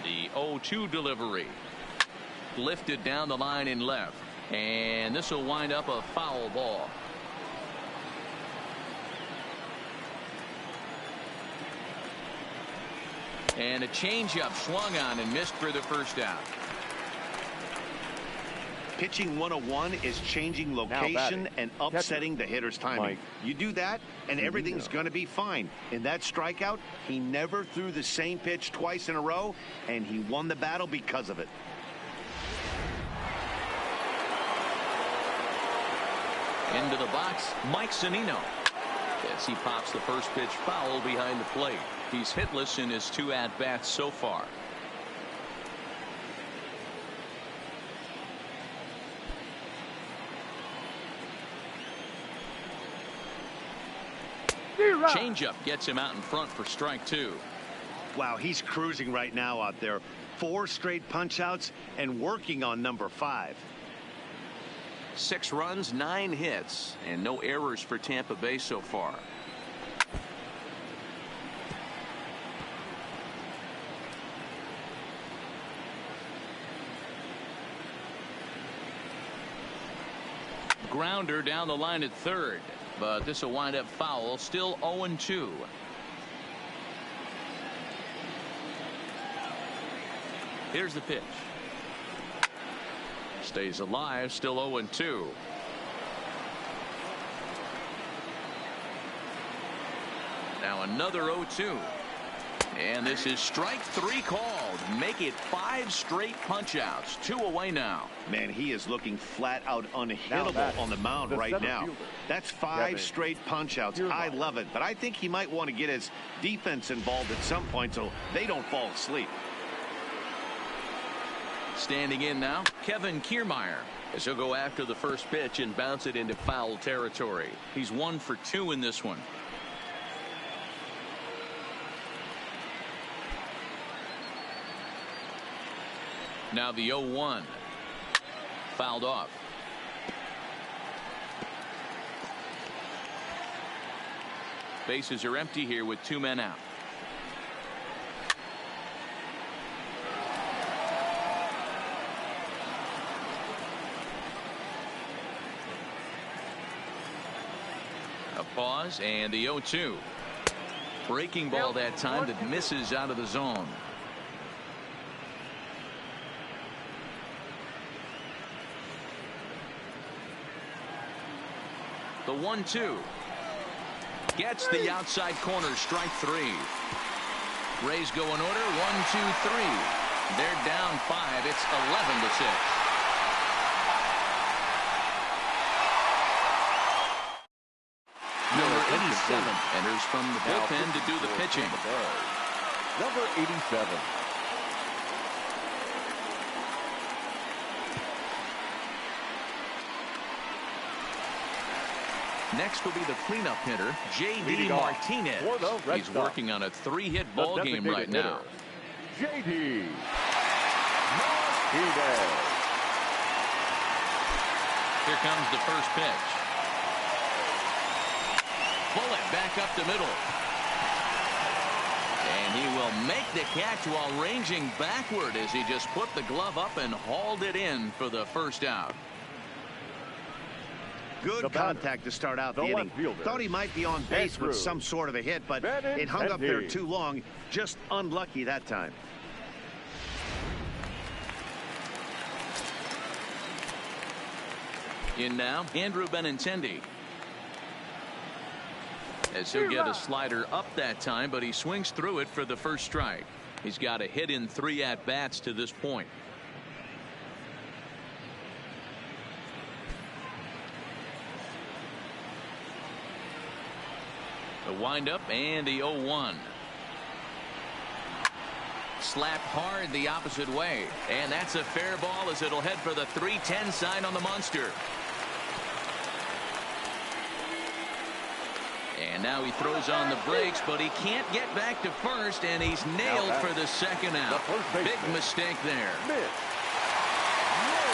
The 0-2 delivery. Lifted down the line in left. And this will wind up a foul ball. And a changeup swung on and missed for the first out. Pitching 101 is changing location and upsetting the hitter's timing. You do that, and everything's going to be fine. In that strikeout, he never threw the same pitch twice in a row, and he won the battle because of it. Into the box, Mike Zunino. As he pops the first pitch foul behind the plate. He's hitless in his 2 at-bats so far. Changeup gets him out in front for strike 2. Wow, he's cruising right now out there. 4 straight punch-outs and working on number 5. 6 runs, 9 hits, and no errors for Tampa Bay so far. Grounder down the line at third, but this will wind up foul. Still 0-2. Here's the pitch. Stays alive, still 0-2. Now another 0-2. And this is strike 3 called. Make it 5 straight punch-outs. 2 away now. Man, he is looking flat out unhittable on the mound right now. That's 5 straight punch-outs. I love it, but I think he might want to get his defense involved at some point so they don't fall asleep. Standing in now, Kevin Kiermaier, as he'll go after the first pitch and bounce it into foul territory. He's 1 for 2 in this one. Now the 0-1. Fouled off. Bases are empty here with 2 men out. A pause and the 0-2. Breaking ball that time that misses out of the zone. The 1-2 gets the outside corner, strike 3. Rays go in order. 1, 2, 3. They're down 5. It's 11-6. Number 87 enters from the bullpen to do the pitching. Number 87. Next will be the cleanup hitter, J.D. Martinez. He's working on a 3-hit ball game right now. J.D. Martinez. Here comes the first pitch. Bullet back up the middle. And he will make the catch while ranging backward as he just put the glove up and hauled it in for the first out. Good contact to start out the inning. Thought he might be on base with some sort of a hit, but it hung up there too long. Just unlucky that time. In now, Andrew Benintendi. As he'll get a slider up that time, but he swings through it for the first strike. He's got a hit in 3 at-bats to this point. The windup and the 0-1. Slapped hard the opposite way. And that's a fair ball as it'll head for the 3-10 sign on the monster. And now he throws on the brakes, but he can't get back to first, and he's nailed for the second out. Big mistake there.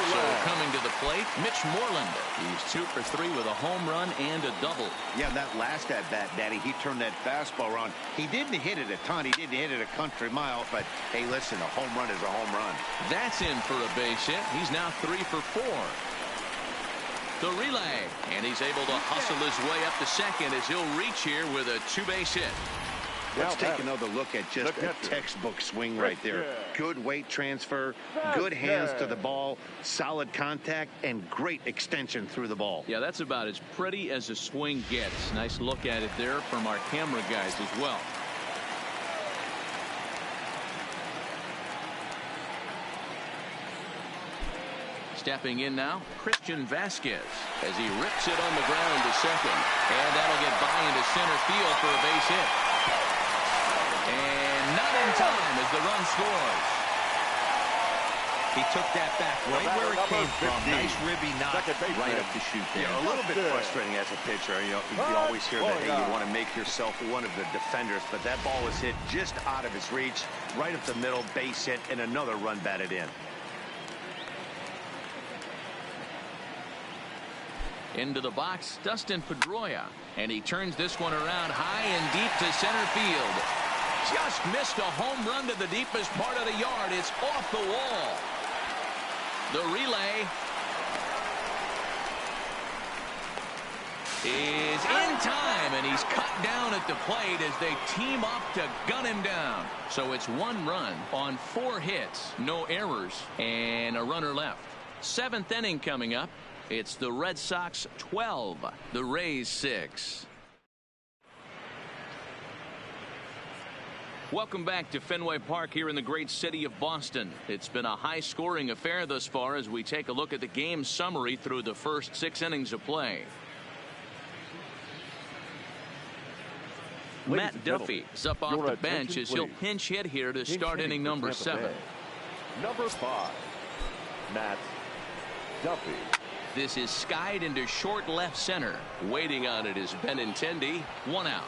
So coming to the plate, Mitch Moreland. He's 2 for 3 with a home run and a double. Yeah, that last at-bat, Daddy, he turned that fastball around. He didn't hit it a ton. He didn't hit it a country mile, but hey, listen, a home run is a home run. That's in for a base hit. He's now 3 for 4. The relay, and he's able to hustle his way up to second as he'll reach here with a 2-base hit. Let's take another look at just a textbook swing right there. Good weight transfer, good hands to the ball, solid contact, and great extension through the ball. Yeah, that's about as pretty as a swing gets. Nice look at it there from our camera guys as well. Stepping in now, Christian Vasquez as he rips it on the ground to second. And that'll get by into center field for a base hit. And not in time as the run scores. He took that back right where it came from. Nice ribby knock right up the chute there. A little bit frustrating as a pitcher. You always hear that, hey, you want to make yourself one of the defenders, but that ball was hit just out of his reach, right up the middle, base hit, and another run batted in. Into the box, Dustin Pedroia, and he turns this one around high and deep to center field. Just missed a home run to the deepest part of the yard. It's off the wall. The relay is in time, and he's cut down at the plate as they team up to gun him down. So it's 1 run on 4 hits, no errors, and a runner left. 7th inning coming up. It's the Red Sox 12, the Rays 6. Welcome back to Fenway Park here in the great city of Boston. It's been a high-scoring affair thus far as we take a look at the game summary through the first 6 innings of play. Matt Duffy is up off the bench as he'll pinch hit here to start inning number 7. Number 5, Matt Duffy. This is skied into short left center. Waiting on it is Benintendi. 1 out.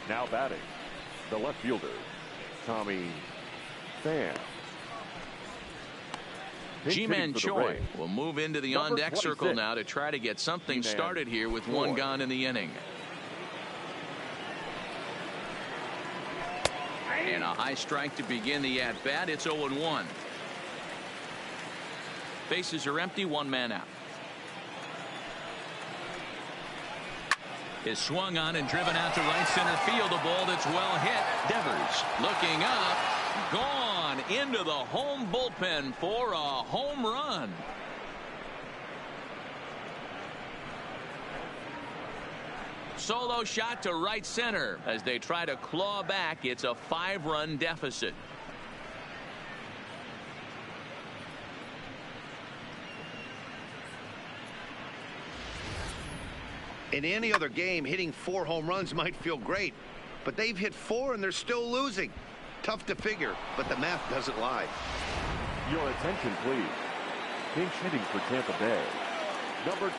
Now batting, the left fielder, Tommy Pham. Ji-Man Choi will move into the on-deck circle now to try to get something started here with 1 gone in the inning. And a high strike to begin the at-bat. It's 0-1. Bases are empty, 1 man out. Is swung on and driven out to right center field. A ball that's well hit. Devers looking up. Gone into the home bullpen for a home run. solo shot to right center. As they try to claw back, it's a 5-run deficit. In any other game, hitting 4 home runs might feel great, but they've hit 4 and they're still losing. Tough to figure, but the math doesn't lie. Your attention, please. Pinch hitting for Tampa Bay. Number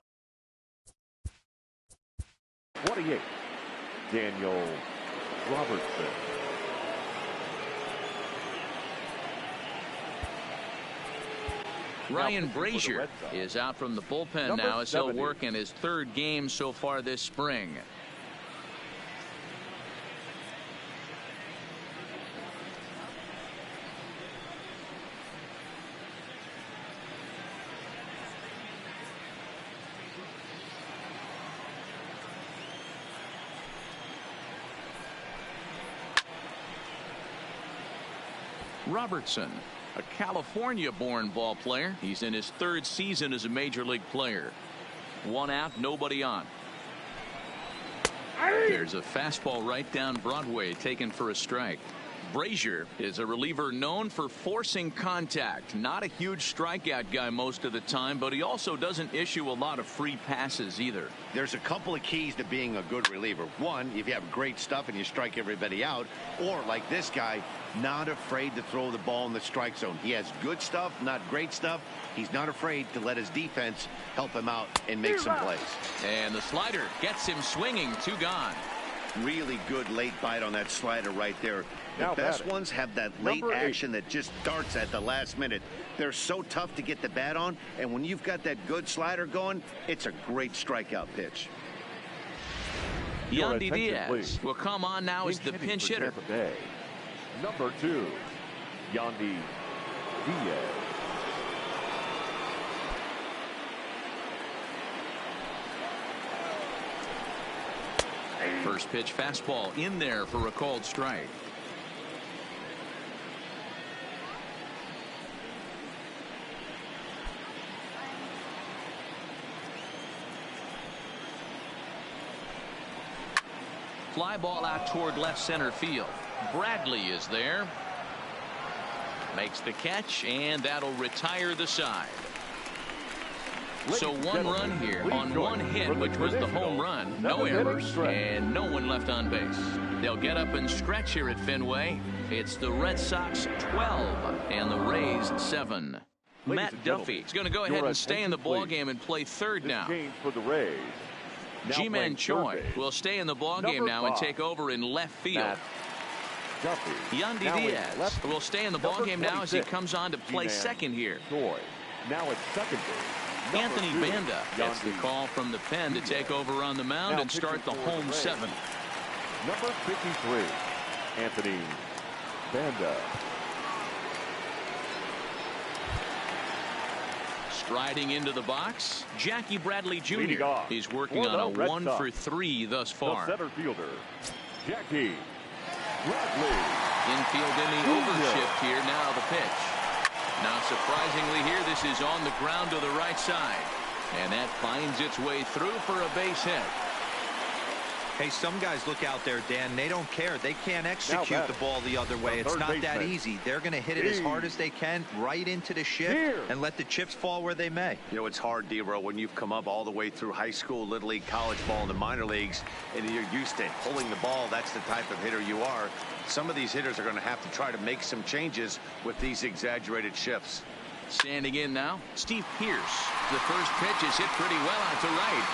28, Daniel Robertson. Ryan Brazier is out from the bullpen now as he'll work in his 3rd game so far this spring. Robertson, a California-born ball player. He's in his 3rd season as a major league player. 1 out, nobody on. There's a fastball right down Broadway taken for a strike. Brazier is a reliever known for forcing contact. Not a huge strikeout guy most of the time, but he also doesn't issue a lot of free passes either. There's a couple of keys to being a good reliever. One, if you have great stuff and you strike everybody out, or like this guy, not afraid to throw the ball in the strike zone. He has good stuff, not great stuff. He's not afraid to let his defense help him out and make some plays. And the slider gets him swinging. 2 gone. Really good late bite on that slider right there. The best ones have that late action that just darts at the last minute. They're so tough to get the bat on, and when you've got that good slider going, it's a great strikeout pitch. Yandy Diaz will come on now as the pinch hitter. Number 2, Yandy Diaz. First pitch fastball in there for a called strike. Fly ball out toward left center field. Bradley is there. Makes the catch, and that'll retire the side. So 1 run here on 1 hit, which was the home run. No errors and no one left on base. They'll get up and stretch here at Fenway. It's the Red Sox 12 and the Rays 7. Matt Duffy is going to go ahead and stay in the ballgame and play 3rd now. For the Rays. Ji-Man Choi will stay in the ballgame now and take over in left field. Yandy Diaz will stay in the ballgame now as he comes on to play 2nd here. Now it's 2nd base. Anthony Banda gets the call from the pen to take over on the mound and start the home 7. Number 53, Anthony Banda. Striding into the box, Jackie Bradley Jr. He's working on a 1 for 3 thus far. The center fielder, Jackie Bradley. Infield in the overshift here. Now the pitch. Now surprisingly here, this is on the ground to the right side. And that finds its way through for a base hit. Hey, some guys look out there, Dan. They don't care. They can't execute the ball the other way. It's not that easy. They're going to hit it as hard as they can right into the shift and let the chips fall where they may. You know, it's hard, D-Row, when you've come up all the way through high school, little league, college ball, and the minor leagues, and you're used to pulling the ball. That's the type of hitter you are. Some of these hitters are going to have to try to make some changes with these exaggerated shifts. Standing in now, Steve Pearce. The first pitch is hit pretty well out to right.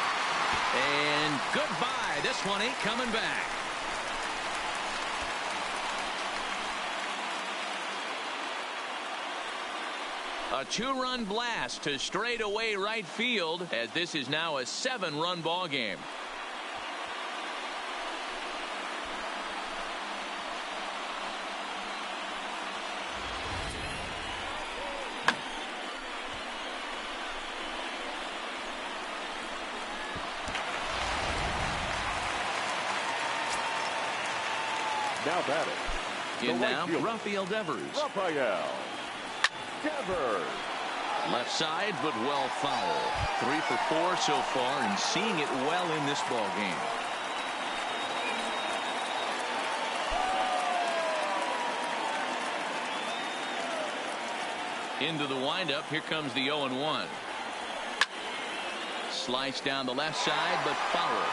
And goodbye. This one ain't coming back. A 2-run blast to straightaway right field, as this is now a 7-run ball game. Now batting. In now, Rafael Devers. Left side, but well foul. 3 for 4 so far, and seeing it well in this ball game. Into the windup. Here comes the 0-1. Slice down the left side, but fouled.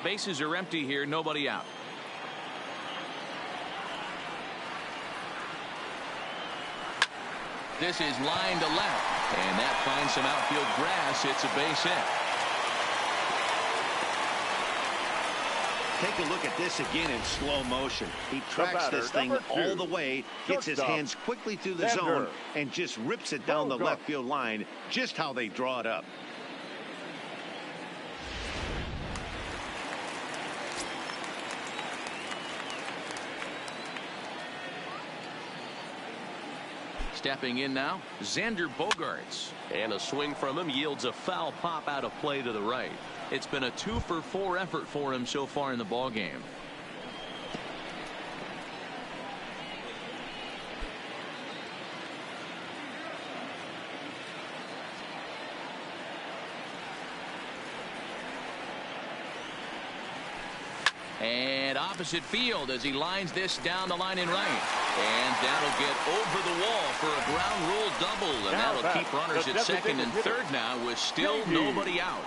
Bases are empty here, nobody out. This is line to left, and that finds some outfield grass. It's a base hit. Take a look at this again in slow motion. He tracks this thing all the way, gets his hands quickly through the zone, and just rips it down the left field line, just how they draw it up. Stepping in now, Xander Bogaerts. And a swing from him yields a foul pop out of play to the right. It's been a 2-for-4 effort for him so far in the ballgame. And opposite field as he lines this down the line in right. And that'll get over the wall for a ground rule double. And that'll keep runners at second and third now with still nobody out.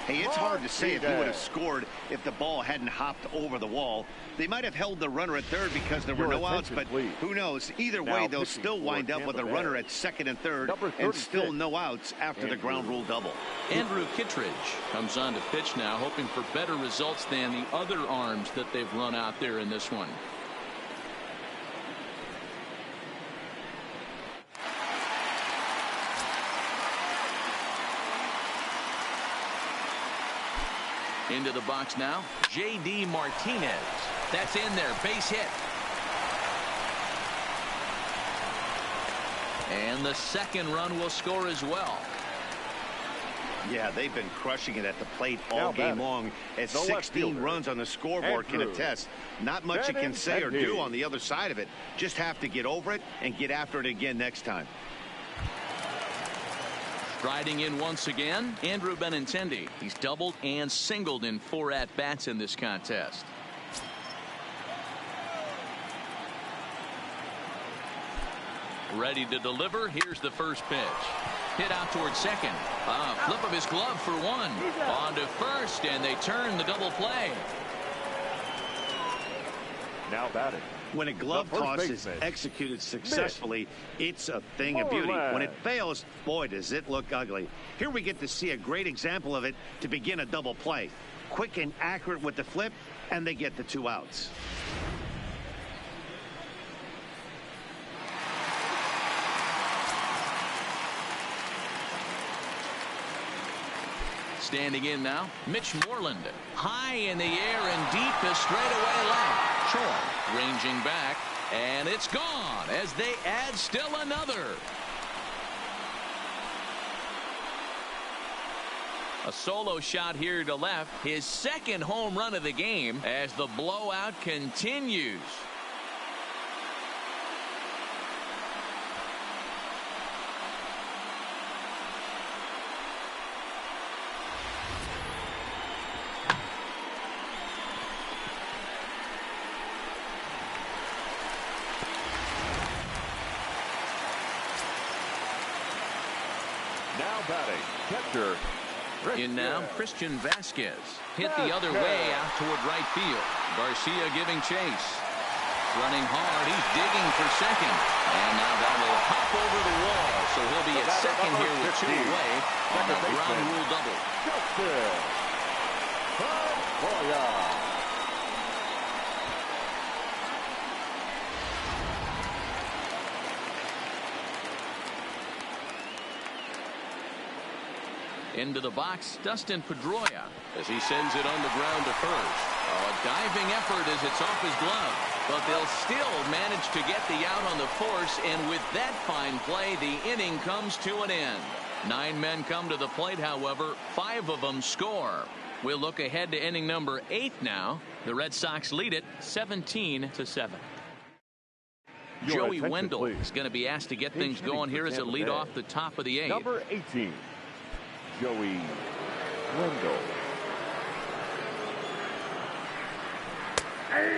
Hey, it's hard to say if he would have scored if the ball hadn't hopped over the wall. They might have held the runner at third because there were no outs, but who knows? Either way, they'll still wind up with a runner at second and third and still no outs after the ground rule double. Andrew Kittredge comes on to pitch now, hoping for better results than the other arms that they've run out there in this one. Into the box now, J.D. Martinez. That's in there, base hit. And the second run will score as well. Yeah, they've been crushing it at the plate all game long, as 16 runs on the scoreboard can attest. Not much you can say or do on the other side of it. Just have to get over it and get after it again next time. Striding in once again, Andrew Benintendi. He's doubled and singled in 4 at-bats in this contest. Ready to deliver. Here's the first pitch. Hit out towards second. Flip of his glove for one. On to first, and they turn the double play. Now batting. When a glove toss is executed successfully, it's a thing of beauty. When it fails, boy, does it look ugly. Here we get to see a great example of it to begin a double play. Quick and accurate with the flip, and they get the 2 outs. Standing in now, Mitch Moreland. High in the air and deep to straightaway left. Choi ranging back, and it's gone as they add still another. A solo shot here to left, his second home run of the game as the blowout continues. Now batting, catcher. In now, Christian Vasquez. Hit the other way out toward right field. Garcia giving chase. Running hard, he's digging for second. And now that will hop over the wall. So he'll be at second here with 2 away on a ground rule double. Into the box, Dustin Pedroia as he sends it on the ground to first. A diving effort as it's off his glove, but they'll still manage to get the out on the force, and with that fine play, the inning comes to an end. 9 men come to the plate, however, 5 of them score. We'll look ahead to inning number 8 now. The Red Sox lead it 17-7. Joey Wendell is going to be asked to get things going here as a lead off the top of the 8th. Number 18. Joey Wendell.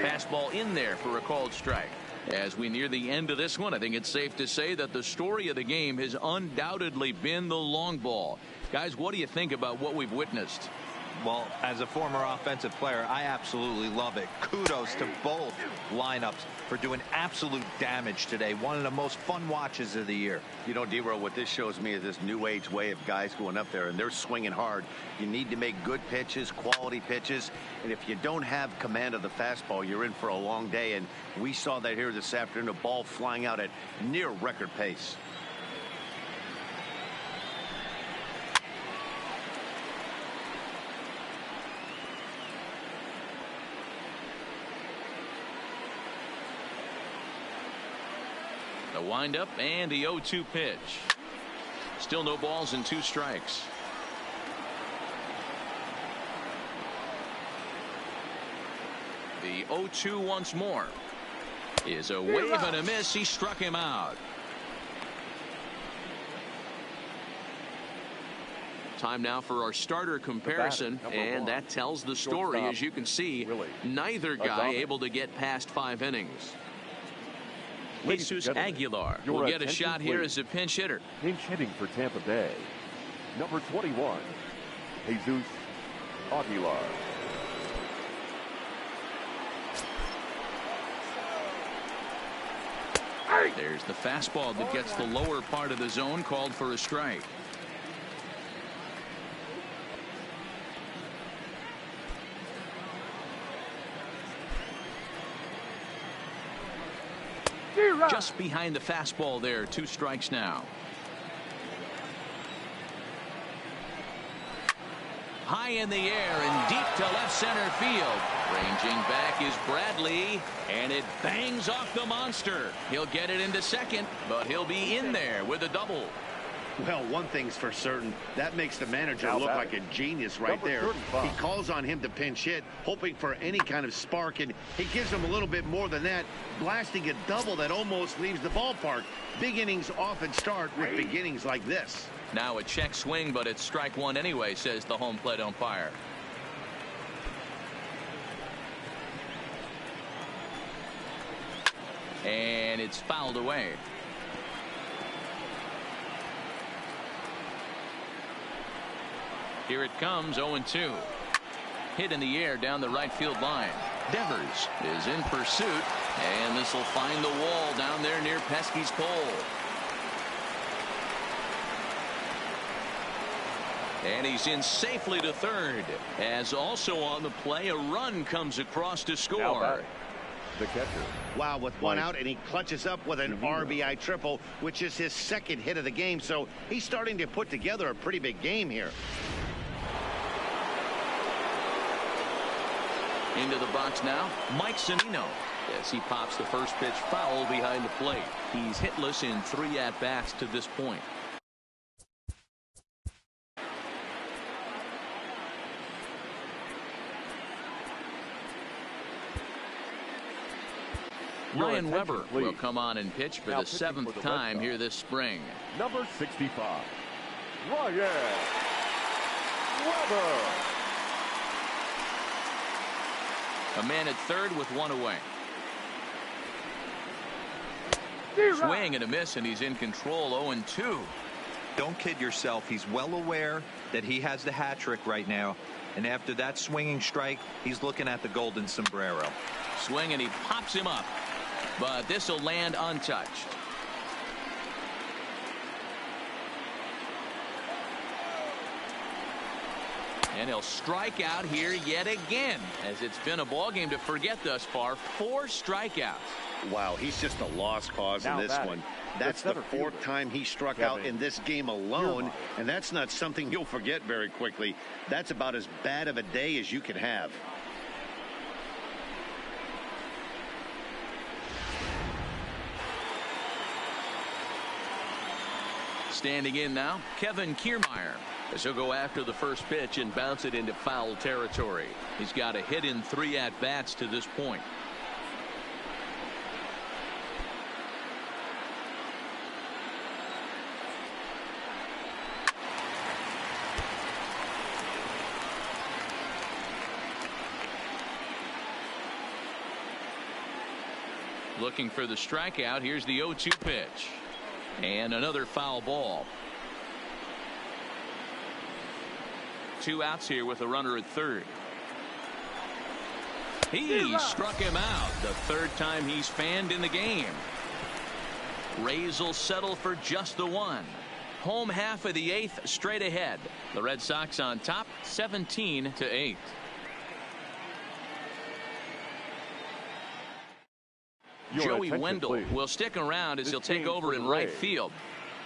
Fastball in there for a called strike. As we near the end of this one, I think it's safe to say that the story of the game has undoubtedly been the long ball. Guys, what do you think about what we've witnessed? Well, as a former offensive player, I absolutely love it. Kudos to both lineups for doing absolute damage today. One of the most fun watches of the year. You know, D-Row, what this shows me is this new age way of guys going up there, and they're swinging hard. You need to make good pitches, quality pitches, and if you don't have command of the fastball, you're in for a long day, and we saw that here this afternoon, a ball flying out at near record pace. The windup and the 0-2 pitch. Still no balls and 2 strikes. The 0-2 once more. Is a wave and a miss. He struck him out. Time now for our starter comparison, and that tells the story. As you can see, neither guy able to get past 5 innings. Jesus Aguilar will get a shot here as a pinch hitter. Pinch hitting for Tampa Bay. Number 21, Jesus Aguilar. There's the fastball that gets the lower part of the zone, called for a strike. Just behind the fastball there. 2 strikes now. High in the air and deep to left center field. Ranging back is Bradley, and it bangs off the monster. He'll get it into second, but he'll be in there with a double. Well, one thing's for certain, that makes the manager look like a genius right there. He calls on him to pinch hit, hoping for any kind of spark, and he gives him a little bit more than that, blasting a double that almost leaves the ballpark. Big innings often start with beginnings like this. Now a check swing, but it's strike 1 anyway, says the home plate umpire. And it's fouled away. Here it comes, 0-2. Hit in the air down the right field line. Devers is in pursuit, and this will find the wall down there near Pesky's pole. And he's in safely to third. As also on the play, a run comes across to score. The catcher. Wow, with one out, and he clutches up with an RBI triple, which is his 2nd hit of the game. So he's starting to put together a pretty big game here. Into the box now, Mike Zunino, as he pops the first pitch foul behind the plate. He's hitless in 3 at-bats to this point. Ryan Weber will come on and pitch for the 7th time here this spring. Number 65, Ryan Weber. A man at third with 1 away. Swing and a miss, and he's in control. 0-2. Don't kid yourself. He's well aware that he has the hat trick right now. And after that swinging strike, he's looking at the golden sombrero. Swing, and he pops him up. But this will land untouched. And he'll strike out here yet again, as it's been a ball game to forget thus far. 4 strikeouts. Wow, he's just a lost cause in this one. That's the 4th time he struck out in this game alone, and that's not something you'll forget very quickly. That's about as bad of a day as you can have. Standing in now, Kevin Kiermaier, as he'll go after the first pitch and bounce it into foul territory. He's got a hit in 3 at-bats to this point. Looking for the strikeout. Here's the 0-2 pitch. And another foul ball. 2 outs here with a runner at third. He struck him out. The 3rd time he's fanned in the game. Rays will settle for just the 1. Home half of the 8th straight ahead. The Red Sox on top 17-8. Joey Wendell will stick around as he'll take over in right field.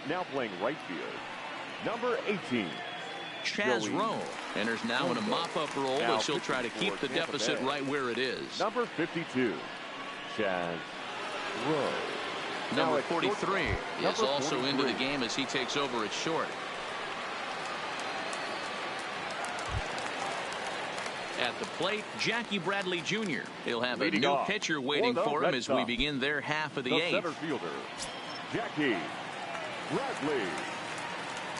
Now playing right field, number 18. Chaz Rowe enters now in a mop-up role as he'll try to keep the deficit right where it is. Number 52, Chaz Rowe. Number 43 is also into the game as he takes over at short. At the plate, Jackie Bradley Jr. He'll have a new pitcher waiting for him as we begin their half of the 8th. Center fielder, Jackie Bradley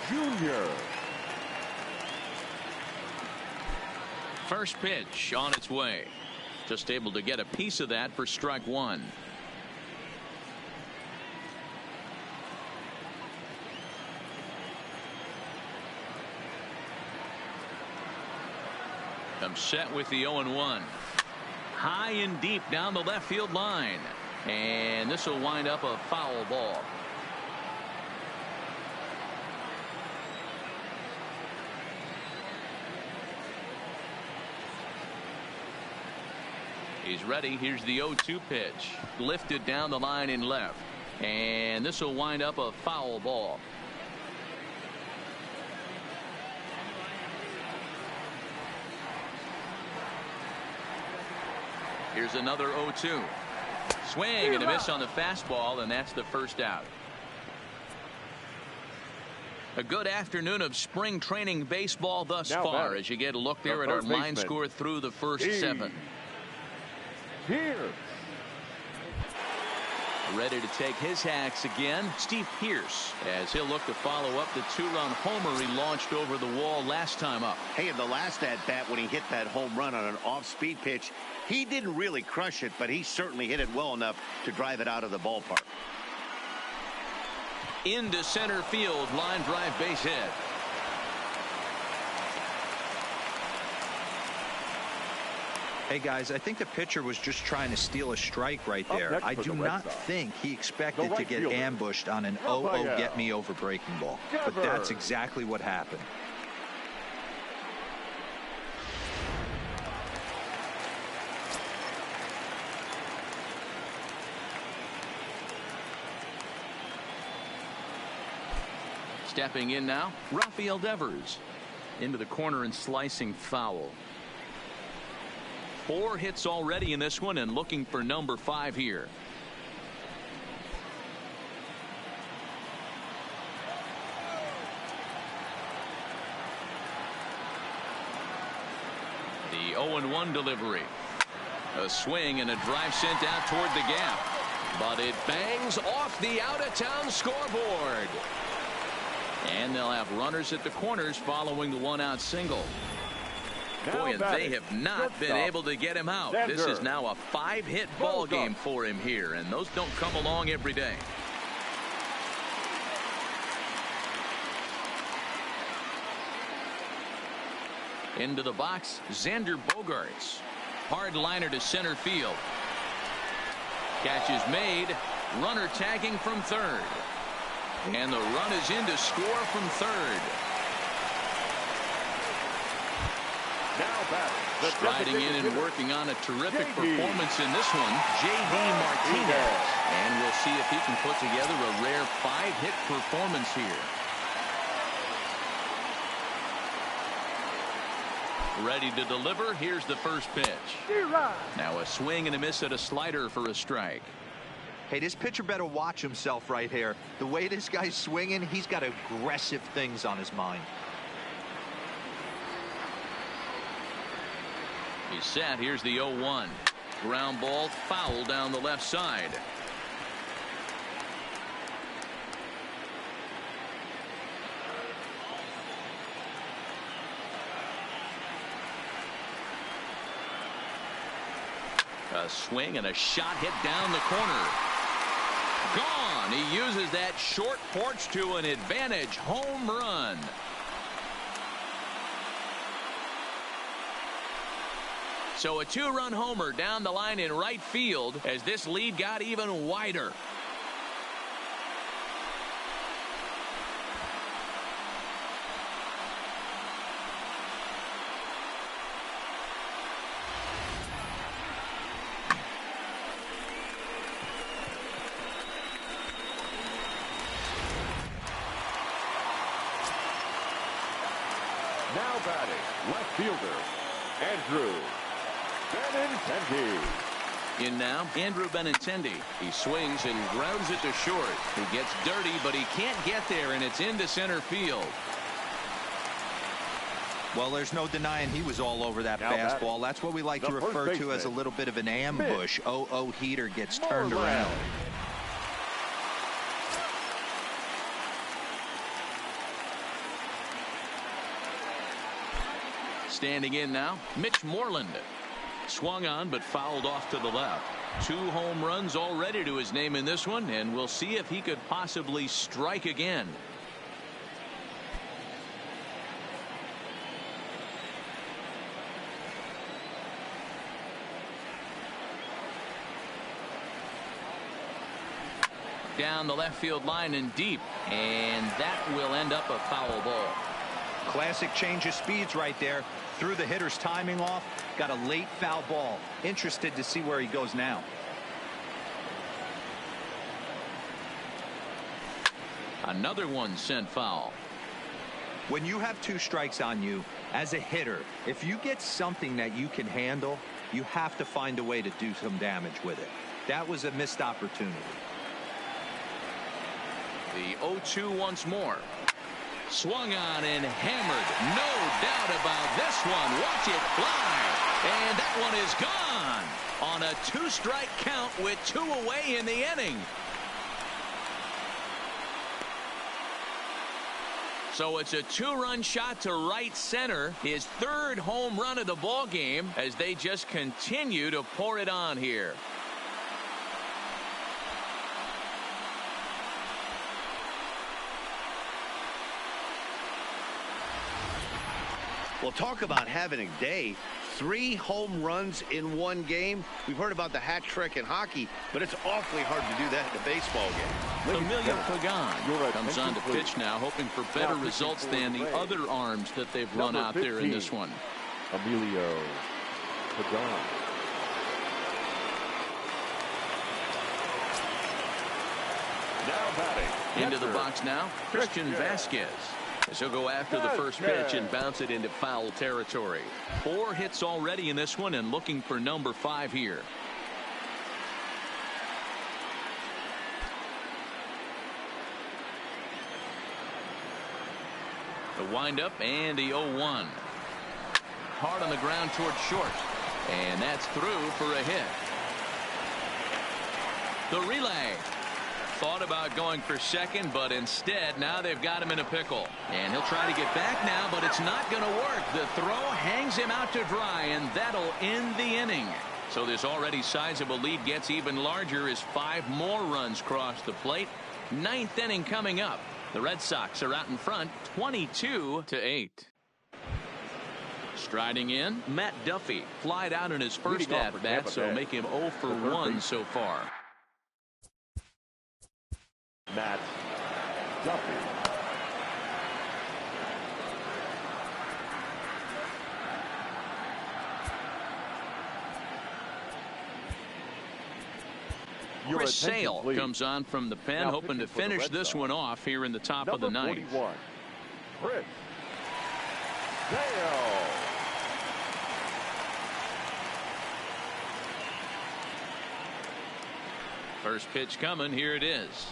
Jr. First pitch on its way. Just able to get a piece of that for strike 1. I'm set with the 0-1. High and deep down the left field line. And this will wind up a foul ball. He's ready. Here's the 0-2 pitch. Lifted down the line in left. And this will wind up a foul ball. Here's another 0-2. Swing and a miss on the fastball, and that's the first out. A good afternoon of spring training baseball thus far as you get a look there at our line score through the first 7. Pierce. Ready to take his hacks again, Steve Pierce, as he'll look to follow up the 2-run homer he launched over the wall last time up. Hey, in the last at-bat when he hit that home run on an off-speed pitch, he didn't really crush it, but he certainly hit it well enough to drive it out of the ballpark. Into center field, line drive base hit. Hey guys, I think the pitcher was just trying to steal a strike right there. I do not think he expected to get ambushed on an 0-0 get me over breaking ball. But that's exactly what happened. Stepping in now, Rafael Devers. Into the corner and slicing foul. 4 hits already in this one and looking for number 5 here. The 0-1 delivery. A swing and a drive sent out toward the gap. But it bangs off the out-of-town scoreboard. And they'll have runners at the corners following the 1-out single. Boy, and they have not been able to get him out. This is now a 5-hit ball game for him here, and those don't come along every day. Into the box, Xander Bogaerts. Hard liner to center field. Catch is made. Runner tagging from third. And the run is in to score from third. Striding in and working on a terrific performance in this one, J.D. Martinez. And we'll see if he can put together a rare 5-hit performance here. Ready to deliver. Here's the first pitch. Now a swing and a miss at a slider for a strike. Hey, this pitcher better watch himself right here. The way this guy's swinging, he's got aggressive things on his mind. He's set. Here's the 0-1. Ground ball, foul down the left side. A A swing and a shot hit down the corner. Gone. He uses that short porch to an advantage home run. So a two-run homer down the line in right field as this lead got even wider. Now batting, left fielder, Andrew Benintendi. In now, Andrew Benintendi. He swings and grounds it to short. He gets dirty, but he can't get there, and it's into center field. Well, there's no denying he was all over that fastball. That's what we like to refer to as a little bit of an ambush. Oh, heater gets turned around. Standing in now, Mitch Moreland. Swung on but fouled off to the left. 2 home runs already to his name in this one, and we'll see if he could possibly strike again. Down the left field line and deep, and that will end up a foul ball. Classic change of speeds right there. Threw the hitter's timing off. Got a late foul ball. Interested to see where he goes now. Another one sent foul. When you have 2 strikes on you as a hitter, if you get something that you can handle, you have to find a way to do some damage with it. That was a missed opportunity. The 0-2 once more. Swung on and hammered. No doubt about this one. Watch it fly. And that one is gone on a 2-strike count with 2 away in the inning. So it's a 2-run shot to right center. His 3rd home run of the ball game as they just continue to pour it on here. Well, talk about having a day. 3 home runs in 1 game. We've heard about the hat trick in hockey, but it's awfully hard to do that in a baseball game. Emilio Pagan comes on to pitch now, hoping for better results than the other arms that they've run out there in this one. Emilio Pagan. Now batting. Into the box now, Christian Vasquez. As he'll go after the first pitch and bounce it into foul territory. 4 hits already in this one and looking for number 5 here. The windup and the 0-1. Hard on the ground towards short. And that's through for a hit. The relay. Thought about going for second, but instead now they've got him in a pickle. And he'll try to get back now, but it's not going to work. The throw hangs him out to dry, and that'll end the inning. So this already sizable lead gets even larger as 5 more runs cross the plate. 9th inning coming up. The Red Sox are out in front 22-8. Striding in, Matt Duffy flied out in his first at-bat, so make him 0 for 1 so far. Matt Duffy. Chris Sale comes on from the pen, hoping to finish this one off here in the top of the 9th. Chris Sale. First pitch coming. Here it is.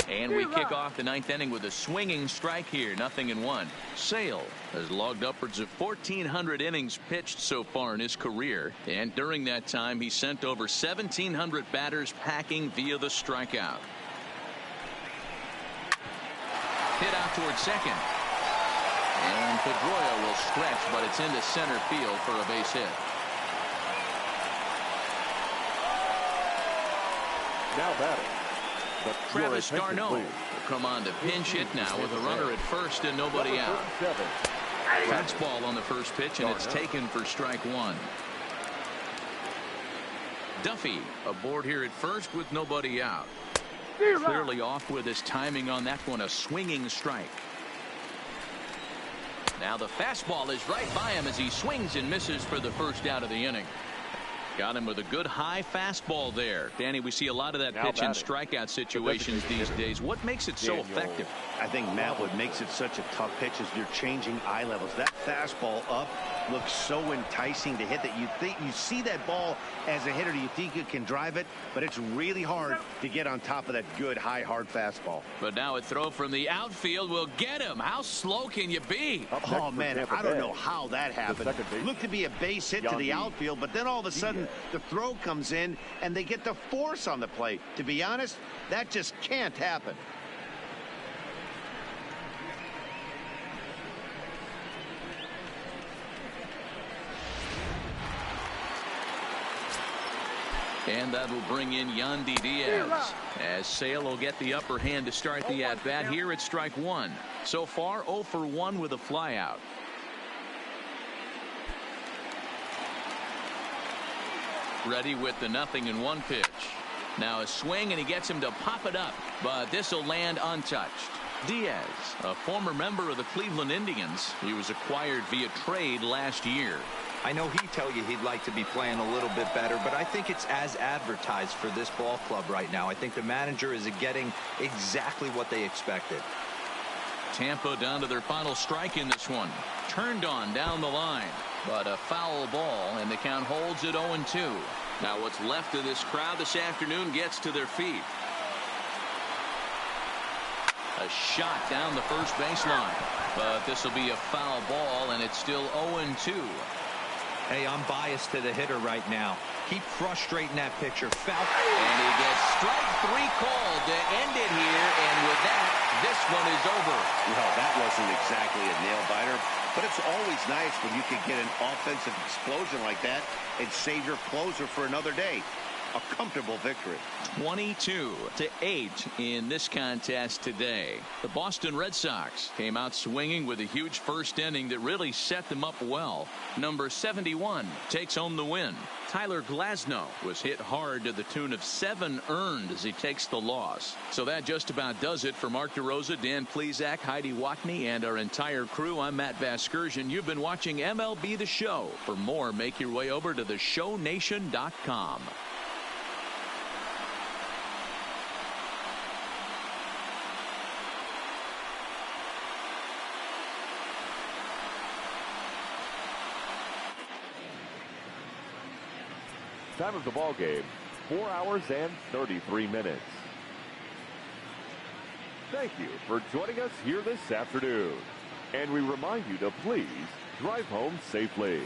And we kick off the 9th inning with a swinging strike here. 0-1. Sale has logged upwards of 1,400 innings pitched so far in his career. And during that time, he sent over 1,700 batters packing via the strikeout. Hit out towards second. And Pedroia will stretch, but it's into center field for a base hit. Now batting. Travis d'Arnaud will come on to pinch hit now with a runner at first and nobody out. Fastball on the first pitch, and it's taken for strike one. Duffy aboard here at first with nobody out. Clearly off with his timing on that one. A swinging strike. Now the fastball is right by him as he swings and misses for the first out of the inning. Got him with a good high fastball there. Danny, we see a lot of that pitch in strikeout situations these days. What makes it so effective? I think, Matt, what makes it such a tough pitch is you're changing eye levels. That fastball up looks so enticing to hit that you see that ball as a hitter. You think you can drive it, but it's really hard to get on top of that good high hard fastball. But now a throw from the outfield will get him. How slow can you be? Oh man, I don't know how that happened. Looked to be a base hit to the outfield, but then all of a sudden the throw comes in and they get the force on the plate. To be honest, that just can't happen. And that'll bring in Yandy Diaz, as Sale will get the upper hand to start the at-bat here at strike one. So far 0 for 1 with a flyout. Ready with the 0-1 pitch. Now a swing, and he gets him to pop it up, but this will land untouched. Diaz, a former member of the Cleveland Indians. He was acquired via trade last year. I know he'd tell you he'd like to be playing a little bit better, but I think it's as advertised for this ball club right now. I think the manager is getting exactly what they expected. Tampa down to their final strike in this one. Turned on down the line, but a foul ball, and the count holds at 0-2. Now what's left of this crowd this afternoon gets to their feet. A shot down the first baseline, but this will be a foul ball, and it's still 0-2. Hey, I'm biased to the hitter right now. Keep frustrating that pitcher. Foul. And he gets strike 3 called to end it here. And with that, this one is over. Well, that wasn't exactly a nail-biter, but it's always nice when you can get an offensive explosion like that and save your closer for another day. A comfortable victory. 22-8 in this contest today. The Boston Red Sox came out swinging with a huge first inning that really set them up well. Number 71 takes home the win. Tyler Glasnow was hit hard to the tune of 7 earned as he takes the loss. So that just about does it for Mark DeRosa, Dan Plesac, Heidi Watney, and our entire crew. I'm Matt Vasgersian. You've been watching MLB The Show. For more, make your way over to theshownation.com. Time of the ball game, 4 hours and 33 minutes. Thank you for joining us here this afternoon. And we remind you to please drive home safely.